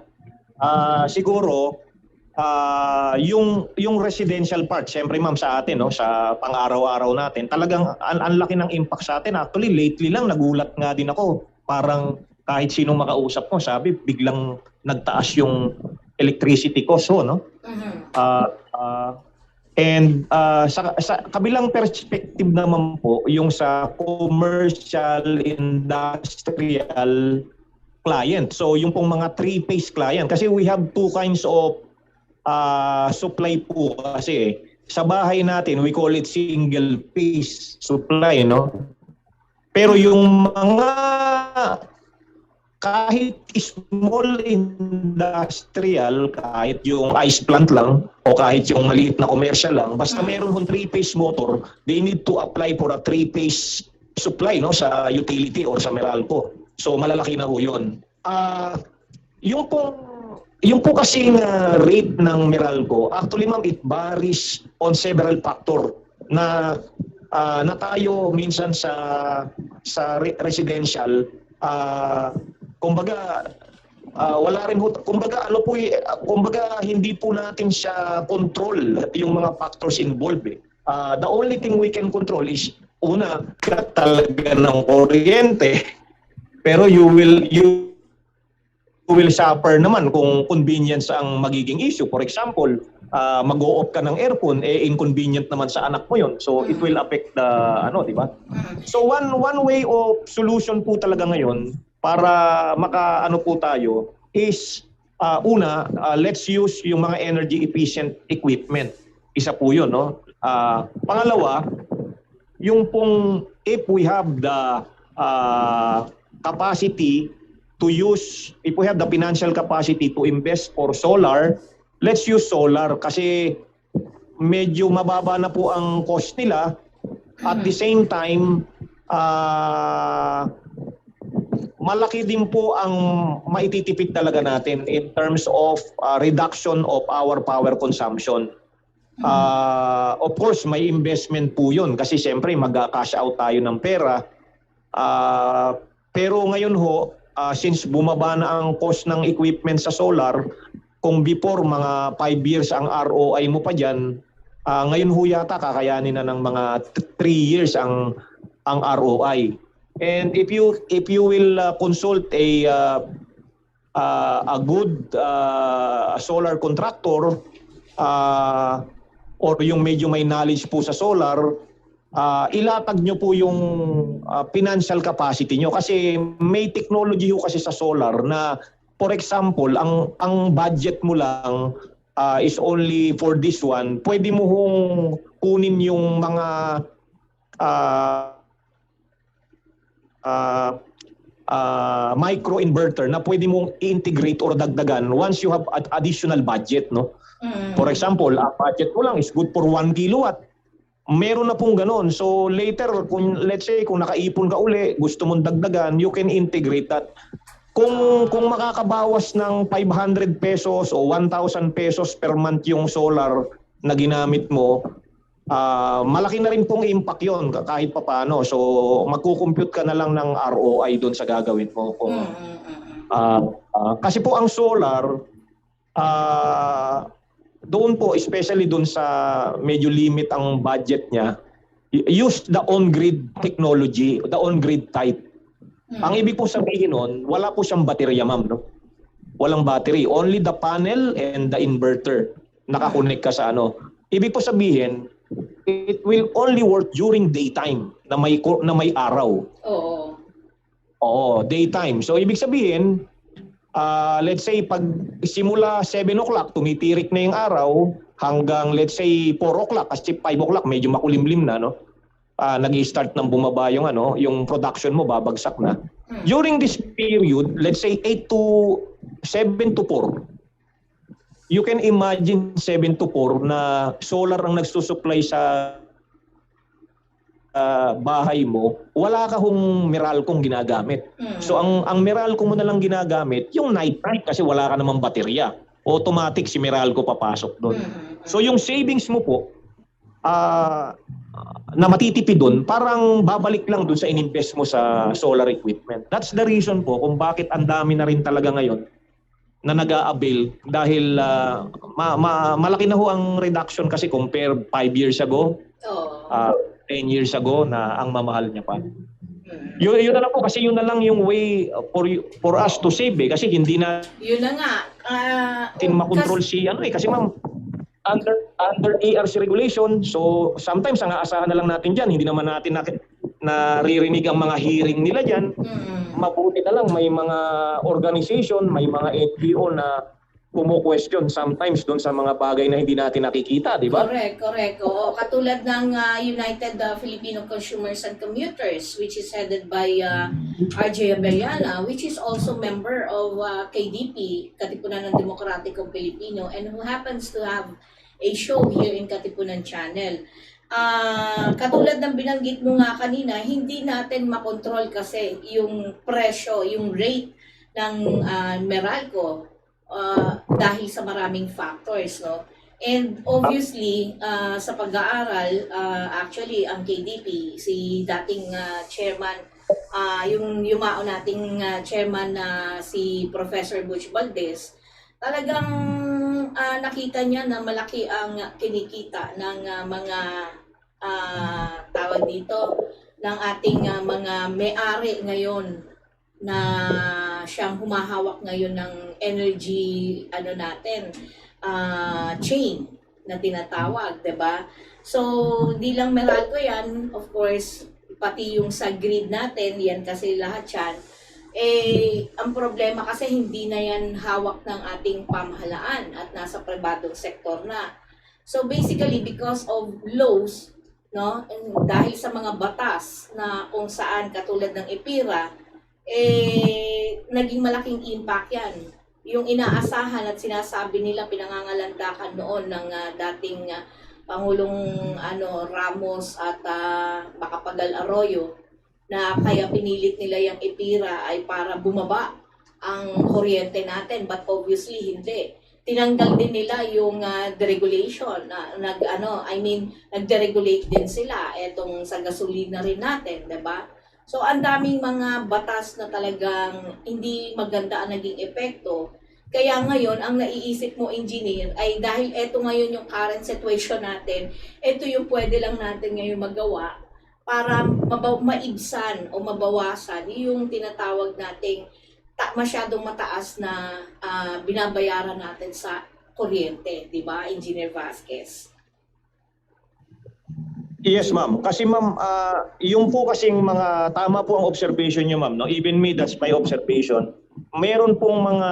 Siguro yung residential part, syempre, ma'am, sa atin, no, sa pang-araw-araw natin, talagang ang laki ng impact sa atin. Actually, lately lang nagulat nga din ako. Parang kahit sinong makausap ko, sabi biglang nagtaas yung electricity cost, no? And sa kabilang perspective naman po, yung sa commercial, industrial client. So yung pong mga three-phase client. Kasi we have two kinds of supply po kasi. Sa bahay natin, we call it single-phase supply, no? Pero yung mga kahit small industrial, kahit yung ice plant lang o kahit yung maliit na commercial lang, basta meron kung three-phase motor, they need to apply for a three-phase supply, no, sa utility or sa Meralco. So malalaki na ho yun. Yung po kasing rate ng Meralco, actually, ma'am, it varies on several factor na tayo minsan sa residential, kumbaga wala rin kumbaga kumbaga hindi po natin siya control yung mga factors involved. The only thing we can control is una, talaga ng kuryente, pero you will suffer naman kung convenience ang magiging issue. For example, mag-o-off ka ng aircon, inconvenient naman sa anak mo yon. So it will affect the di ba? So one way of solution po talaga ngayon para po tayo is una, let's use yung mga energy efficient equipment. Isa po yun, no? Pangalawa, yung pong if we have the capacity to use, if we have the financial capacity to invest for solar, let's use solar kasi medyo mababa na po ang cost nila. At the same time, malaki din po ang maititipid talaga natin in terms of reduction of our power consumption. Of course, may investment po yun kasi siyempre mag-cash out tayo ng pera. Pero ngayon ho, since bumaba na ang cost ng equipment sa solar, kung before mga 5 years ang ROI mo pa dyan, ngayon ho yata kakayanin na ng mga 3 years ang ROI. And if you will consult a good solar contractor or yung medyo may knowledge po sa solar, ilatag nyo po yung financial capacity nyo kasi may technology ho kasi sa solar na, for example, ang budget mo lang is only for this one. Pwede mo hong kunin yung mga micro inverter na pwede mong integrate or dagdagan once you have additional budget, no? For example, ang budget mo lang is good for 1 kilowatt. Meron na pong ganon. So later, let's say kung nakaipon ka uli, gusto mong dagdagan, you can integrate that. Kung makakabawas ng 500 pesos o 1,000 pesos per month yung solar na ginamit mo, malaki na rin pong impact yon kahit papaano. So magkukompute ka na lang ng ROI doon sa gagawin mo. Kasi po ang solar, doon po, especially doon sa medyo limit ang budget niya, use the on-grid technology, the on-grid type. Ang ibig po sabihin nun, wala po siyang baterya, ma'am, no? Walang battery, only the panel and the inverter nakakonect ka sa ano. Ibig po sabihin, it will only work during daytime na may araw. Oo, daytime. So ibig sabihin, let's say pag simula 7 o'clock tumitirik na yung araw hanggang let's say 4 o'clock kasi 5 o'clock medyo makulimlim na, no? Nag-i-start ng bumaba yung yung production mo, babagsak na. During this period, let's say 7 to 4. You can imagine 7 to 4 na solar ang nagsusupply sa bahay mo, wala ka hong Meralcong ginagamit. So ang Meralco mo na lang ginagamit, yung night kasi wala ka namang baterya. Automatic si Meralco papasok doon. So yung savings mo po, na matitipid doon, parang babalik lang doon sa ininvest mo sa solar equipment. That's the reason po kung bakit ang dami na rin talaga ngayon na nag-a-avail dahil malaki na ho ang reduction kasi compare 5 years ago, 10 years ago na ang mamahal niya pa. Yun na lang po kasi yun na lang yung way for us to save kasi hindi na yun na nga makontrol kasi ma'am under ERC regulation, so sometimes ang aasahan na lang natin dyan, hindi naman natin naririnig ang mga hearing nila dyan. Mabuti na lang may mga organization, may mga NGO na kumu-question sometimes doon sa mga bagay na hindi natin nakikita, di ba? Correct. Oo, katulad ng United Filipino Consumers and Commuters, which is headed by RJ Abellana, which is also member of KDP, Katipunan ng Demokratikong Pilipino, and who happens to have a show here in Katipunan Channel. Katulad ng binanggit mo nga kanina, hindi natin makontrol kasi yung presyo, yung rate ng Meralco dahil sa maraming factors, no? And obviously, sa pag-aaral, actually, ang KDP, si dating chairman, yung yumao nating chairman na si Professor Butch Valdez, talagang nakita niya na malaki ang kinikita ng mga tawag dito, ng ating mga may-ari ngayon na siyang humahawak ngayon ng energy chain na tinatawag, 'di ba? So, di lang Meralco 'yan, of course, pati yung sa grid natin, 'yan kasi lahat 'yan. Ang problema kasi hindi na 'yan hawak ng ating pamahalaan at nasa pribadong sektor na. So, basically because of laws, no, dahil sa mga batas na kung saan katulad ng EPIRA, naging malaking impact yan. Yung inaasahan at sinasabi nila pinangangalandakan noon ng dating Pangulong Ramos at Macapagal Arroyo na kaya pinilit nila yung EPIRA ay para bumaba ang kuryente natin, but obviously hindi. Tinanggal din nila yung deregulation, nag-deregulate din sila etong sa gasolina rin natin, 'di ba? So, ang daming mga batas na talagang hindi maganda ang naging epekto. Kaya ngayon, ang naiisip mo, engineer, ay dahil eto ngayon yung current situation natin, eto yung pwede lang natin ngayon magawa para maibsan o mabawasan yung tinatawag nating masyadong mataas na binabayaran natin sa kuryente. Di ba, Engineer Vasquez? Yes, ma'am. Kasi ma'am, yung po kasing mga tama po ang observation niyo, ma'am, no? Even me, that's my observation. Meron pong mga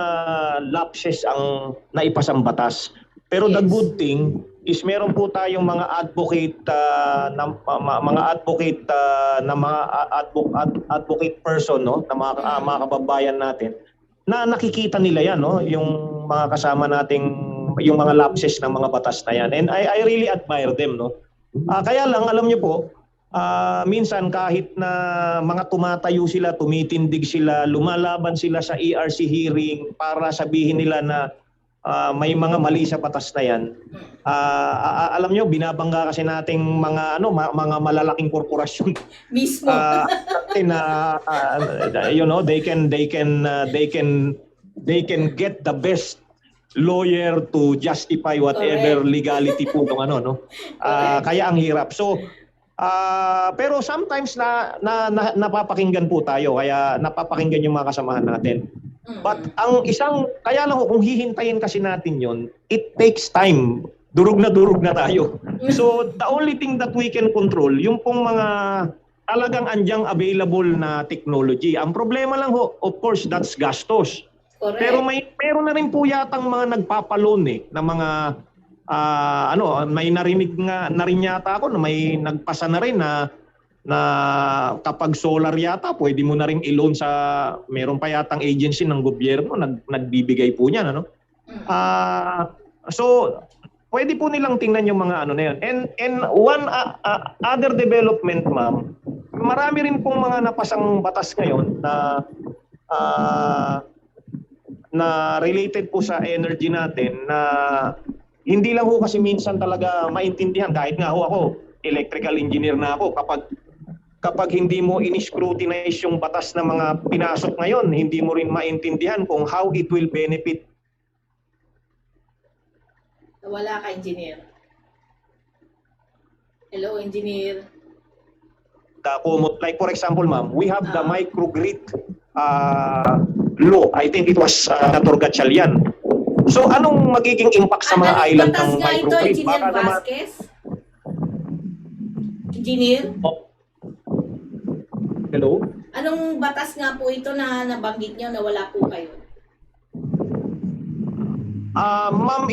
lapses ang naipasang batas. Pero the good thing is meron po tayong mga advocate advocate person, no, na mga kababayan natin na nakikita nila yan, no, yung mga kasama nating yung mga lapses ng mga batas na yan. And I really admire them, no. Kaya lang, alam niyo po, minsan kahit na mga tumatayo sila, tumitindig sila, lumalaban sila sa ERC hearing para sabihin nila na may mga mali sa batas na yan. Alam nyo, binabangga kasi nating mga mga malalaking korporasyon Mismo. na they can get the best lawyer to justify whatever Correct. legality po ng kaya ang hirap. So pero sometimes napapakinggan po tayo, kaya napapakinggan yung mga kasamahan natin. But ang kaya lang kung hihintayin kasi natin yon, it takes time. Durug na tayo. So the only thing that we can control, yung pong mga talagang andyang available na technology. Ang problema lang ho, of course, that's gastos. Correct. Pero meron na rin po yatang mga nagpapaloan na mga may narinig na rin yata ako na may nagpasa na rin na kapag solar yata pwede mo na rin i-loan sa meron pa yatang agency ng gobyerno nagbibigay po niyan so pwede po nilang tingnan yung mga na yun. And one other development, ma'am, marami rin pong mga napasang batas ngayon na related po sa energy natin na hindi lang ho kasi minsan talaga maintindihan. Kahit nga ho ako, electrical engineer na ako, kapag hindi mo in-scrutinize yung batas na mga pinasok ngayon, hindi mo rin maintindihan kung how it will benefit. Wala ka, engineer. Hello, engineer. Like for example, ma'am, we have the microgrid law. I think it was Senator Gatchalian. So anong magiging impact sa mga island ng microgrid? Batas nga ito, Engineer Vasquez? Engineer? Hello? Anong batas nga po ito na nabanggit nyo na wala po kayo? Ma'am,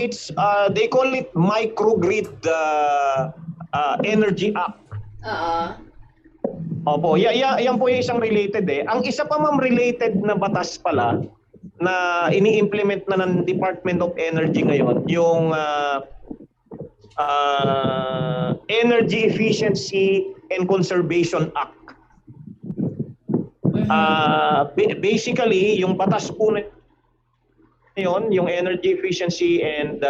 they call it Microgrid Energy Act. Opo, yan po yung isang related Ang isa pa, ma'am, related na batas pala na ini-implement na ng Department of Energy ngayon, yung Energy Efficiency and Conservation Act. Basically, yung batas po na yun, yung Energy Efficiency and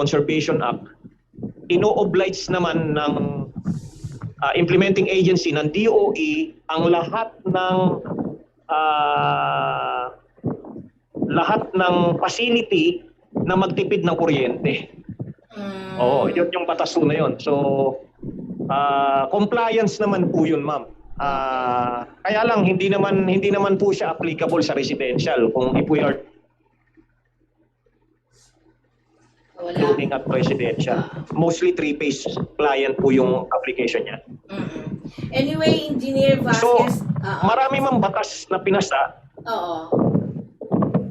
Conservation Act, ino-oblige naman ng implementing agency ng DOE ang lahat ng facility na magtipid ng kuryente. Oo, yun yung batas po na yun. So, compliance naman po yun, ma'am. Kaya lang hindi naman po siya applicable sa residential kung if we are looking at residential. Mostly three-phase client po yung application niya. Anyway, Engineer So, Vasquez. marami mang batas na pinasa. Oo.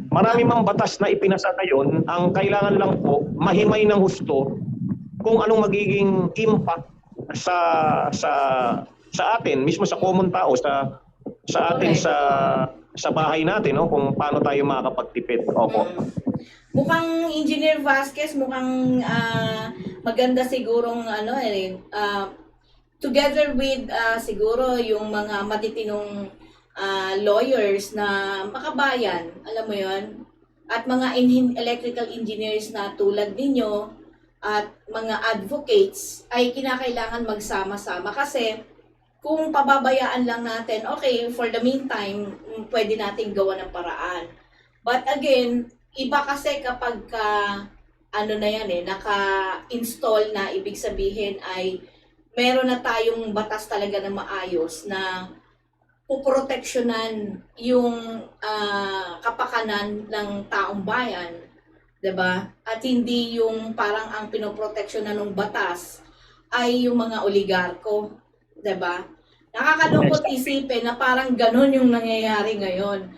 Marami mang batas na ipinasa ngayon. Ang kailangan lang po, mahimay ng husto kung anong magiging impact sa atin, mismo sa common tao, sa atin, sa bahay natin, kung paano tayo makakapagtipid. Opo. Mukhang Engineer Vasquez, mukhang maganda sigurong together with siguro yung mga matitinong lawyers na makabayan, alam mo yon, at mga electrical engineers na tulad ninyo at mga advocates ay kinakailangan magsama-sama kasi kung pababayaan lang natin, okay, for the meantime, pwede nating gawa ng paraan. But again, iba kasi kapag naka-install na, ibig sabihin ay meron na tayong batas talaga na maayos na puproteksyonan yung kapakanan ng taong bayan, 'di ba? At hindi yung parang ang pinoproteksyonan ng batas ay yung mga oligarko, 'di ba? Nakakalungkot isipin na parang ganun yung nangyayari ngayon.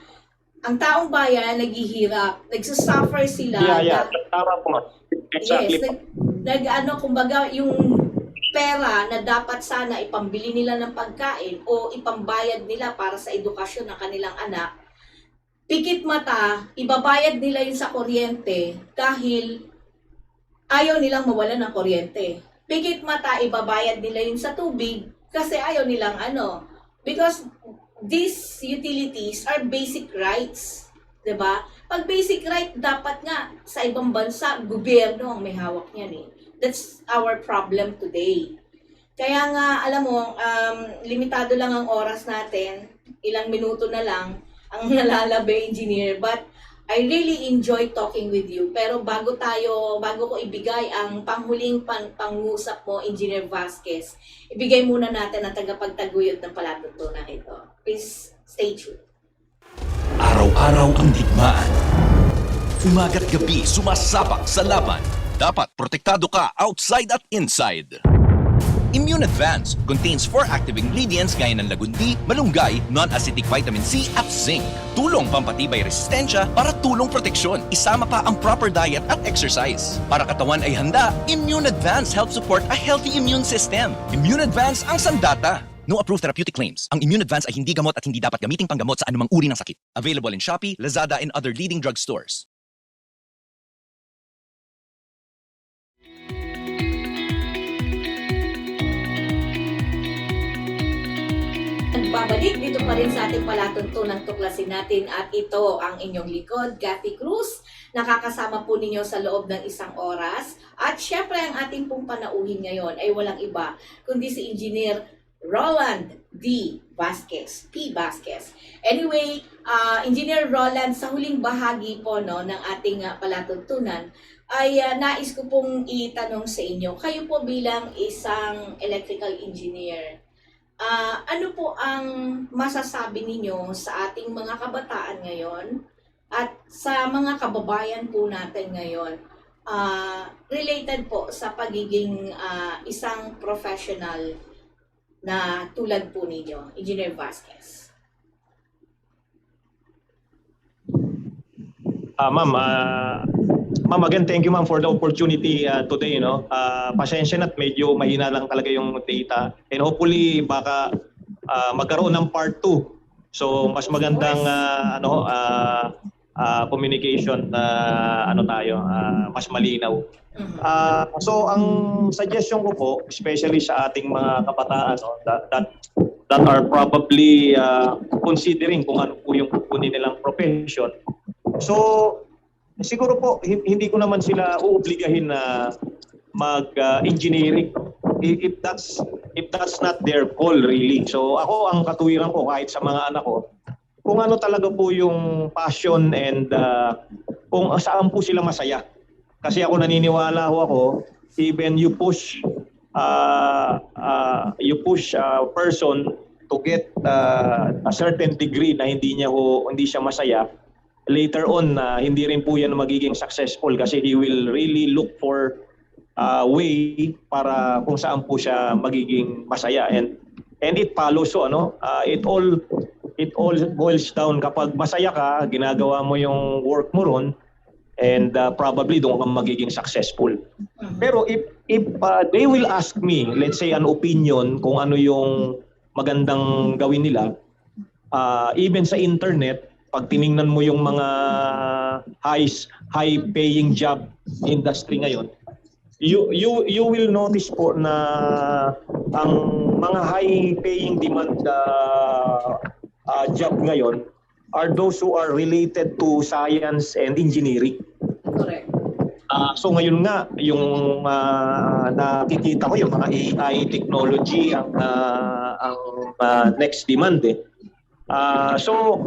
Ang taong bayan naghihirap, nagsasuffer sila. Tama po. Exactly. Yes, kumbaga yung pera na dapat sana ipambili nila ng pagkain o ipambayad nila para sa edukasyon ng kanilang anak, pikit mata, ibabayad nila yun sa kuryente dahil ayaw nilang mawalan ng kuryente. Pikit mata, ibabayad nila yun sa tubig Kasi ayaw nilang because these utilities are basic rights. 'Di ba? Pag basic right, dapat nga sa ibang bansa, gobyerno ang may hawak niyan eh. That's our problem today. Kaya nga, alam mo, limitado lang ang oras natin. Ilang minuto na lang ang nalalabe, engineer. But I really enjoy talking with you. Pero bago ko ibigay ang panghuling pangusap mo, Engineer Vasquez, ibigay muna natin ang tagapagtaguyod ng palatuntunan ito. Please stay tuned. Araw-araw ang digmaan. Umaga't gabi sumasabak sa laban. Dapat protektado ka outside at inside. Immune Advance contains 4 active ingredients gaya ng lagundi, malunggay, non-acidic vitamin C at zinc. Tulong pampatibay resistensya para tulong proteksyon. Isama pa ang proper diet at exercise. Para katawan ay handa, Immune Advance helps support a healthy immune system. Immune Advance ang sandata. No approved therapeutic claims. Ang Immune Advance ay hindi gamot at hindi dapat gamiting panggamot sa anumang uri ng sakit. Available in Shopee, Lazada, and other leading drugstores. Nagbabalik dito pa rin sa ating palatuntunang tuklasin natin at ito ang inyong likod, Kathy Cruz. Nakakasama po ninyo sa loob ng isang oras. At syempre ang ating pong panauhin ngayon ay walang iba kundi si Engineer Roland D. Vasquez, P. Vasquez. Anyway, Engineer Roland, sa huling bahagi po ng ating palatuntunan, ay nais ko pong itanong sa inyo, kayo po bilang isang electrical engineer, ano po ang masasabi ninyo sa ating mga kabataan ngayon at sa mga kababayan po natin ngayon related po sa pagiging isang professional na tulad po ninyo, Engineer Vasquez? Ma'am, again, thank you ma'am for the opportunity today. Pasensya na't medyo mahina lang talaga yung data. And hopefully, baka magkaroon ng part 2. So, mas magandang communication mas malinaw. So, ang suggestion ko po, especially sa ating mga kabataan, that are probably considering kung ano po yung kukunin nilang profession. So, siguro po, hindi ko naman sila uobligahin na mag-engineering if that's not their goal really. So ako, ang katuwiran ko kahit sa mga anak ko, kung ano talaga po yung passion and kung saan po sila masaya. Kasi ako naniniwala ako, even you push a person to get a certain degree na hindi siya masaya, later on, hindi rin po yan magiging successful kasi he will really look for a way para kung saan po siya magiging masaya. And it follows, so it all boils down kapag masaya ka, ginagawa mo yung work mo ron, and probably doon ka magiging successful. Pero if they will ask me, let's say an opinion kung ano yung magandang gawin nila, even sa internet, pag tiningnan mo yung mga high-paying job industry ngayon, you will notice po na ang mga high-paying demand job ngayon are those who are related to science and engineering. Correct. So ngayon nga, yung nakikita ko yung mga AI technology ang next demand eh. So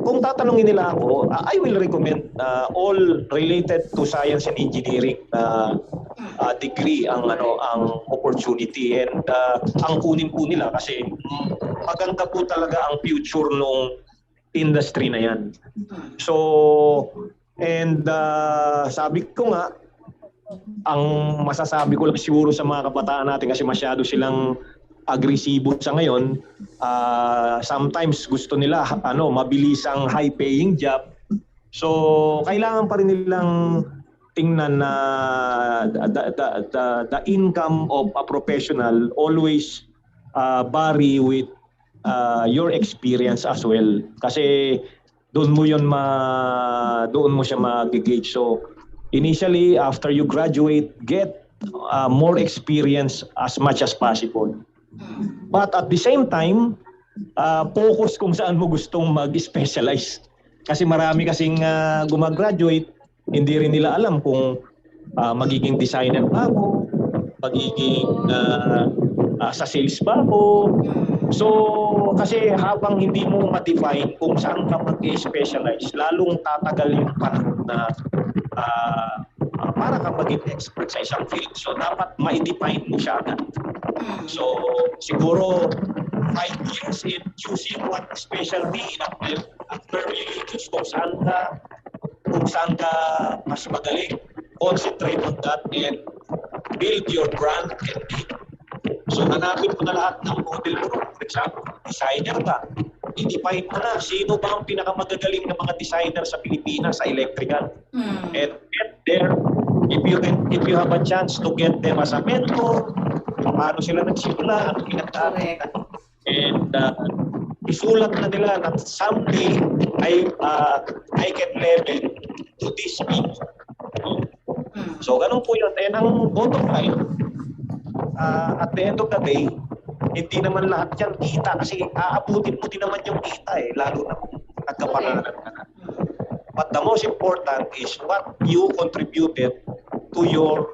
kung tatanungin nila ako, I will recommend all related to science and engineering degree ang opportunity, and ang kunin po nila kasi maganda po talaga ang future ng industry na yan. So, and sabi ko nga, ang masasabi ko lang siguro sa mga kabataan natin kasi masyado silang agresibo sa ngayon, sometimes gusto nila mabilisang high-paying job. So kailangan pa rin nilang tingnan na the income of a professional always vary with your experience as well. Kasi doon mo siya mag-gauge. So initially, after you graduate, get more experience as much as possible. But at the same time, focus kung saan mo gustong mag-specialize. Kasi marami kasing gumagraduate, hindi rin nila alam kung magiging designer ba ako, magiging sa sales ba ako. So, kasi habang hindi mo ma-define kung saan ka mag-specialize, lalong tatagal yung panahon na para ka maging expert sa isang field. So, dapat ma-define mo siya agad. So, siguro 5 years in choosing what specialty after you choose kung saan ka mas magaling. Concentrate on that and build your brand and name. So, hanapin mo na lahat ng model mo. For example, designer ka. I-define mo na sino ba ang pinakamagagaling na mga designer sa Pilipinas sa electrical. And get there, if you have a chance to get them as a mentor, paano sila nagsimula, ano pinagdaanan. And isulat na nila na someday I can level to this people. So, ganun po yun. And ang bottom line, at the end of the day, hindi naman lahat yan kita kasi aabutin mo din naman yung kita lalo na kung nagkapanalan ka na. But the most important is what you contributed to your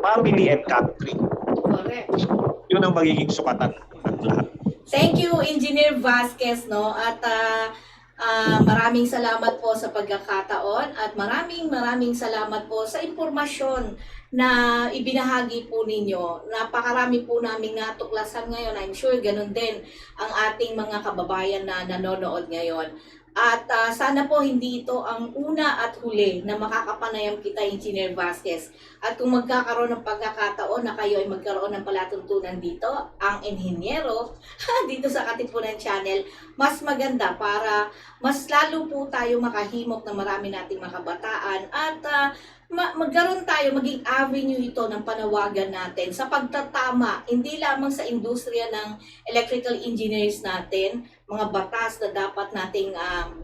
family and country. Correct. Yun ang magiging sukatan ng lahat. Thank you, Engineer Vasquez, no? At maraming salamat po sa pagkakataon at maraming salamat po sa impormasyon na ibinahagi po ninyo. Napakarami po namin natuklasan ngayon. I'm sure ganun din ang ating mga kababayan na nanonood ngayon. At sana po hindi ito ang una at huli na makakapanayam kita, Engineer Vasquez. At kung magkakaroon ng pagkakataon na kayo ay magkaroon ng palatuntunan dito, ang inhinyero, dito sa Katipunan Channel, mas maganda para mas lalo po tayo makahimok ng marami nating mga kabataan at magkaroon tayo, maging avenue ito ng panawagan natin sa pagtatama, hindi lamang sa industriya ng electrical engineers natin, mga batas na dapat nating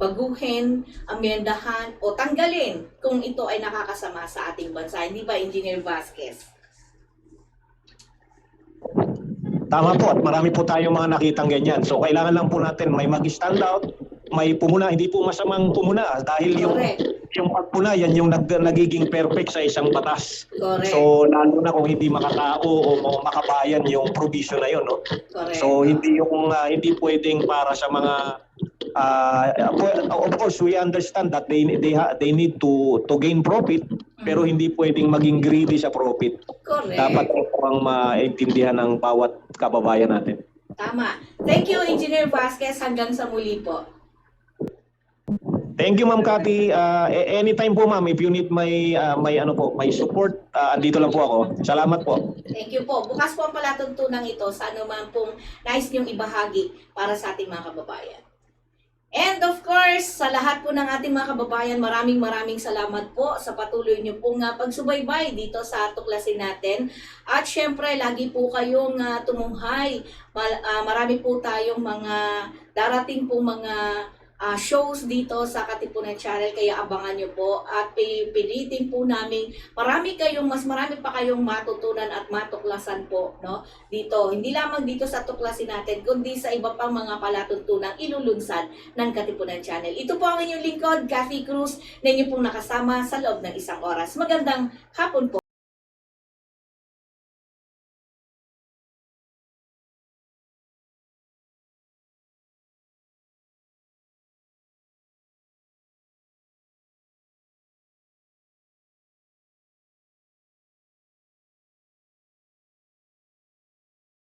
baguhin, amendahan o tanggalin kung ito ay nakakasama sa ating bansa. Hindi ba, Engineer Vasquez? Tama po, at marami po tayong mga nakitang ganyan. So, kailangan lang po natin may mag-stand out, may pumuna, hindi po masamang pumuna dahil yung pagpuna, yan yung nagiging perfect sa isang batas. Correct. So, lalo na kung hindi makatao o makabayan yung provision na yun, no? Correct. So, hindi pwedeng para sa mga of course, we understand that they need to gain profit, pero hindi pwedeng maging greedy sa profit. Correct. Dapat ang maintindihan ng bawat kababayan natin. Tama. Thank you, Engineer Vasquez. Hanggang sa muli po. Thank you, Ma'am Cathy. Anytime po, Ma'am, if you need my support, andito lang po ako. Salamat po. Thank you po. Bukas po ang palatuntunan ito sa anuman pong nais niyong ibahagi para sa ating mga kababayan. And of course, sa lahat po ng ating mga kababayan, maraming salamat po sa patuloy niyo pong pagsubaybay dito sa tuklasin natin. At syempre, lagi po kayong tumunghay. Marami po tayong mga darating po mga shows dito sa Katipunan Channel, kaya abangan nyo po at pilitin po namin mas marami pa kayong matutunan at matuklasan po, no? Dito, hindi lamang dito sa tuklasin natin, kundi sa iba pang mga palatuntunang ilulunsad ng Katipunan Channel. Ito po ang inyong lingkod, Cathy Cruz, na inyo pong nakasama sa loob ng isang oras. Magandang hapon po.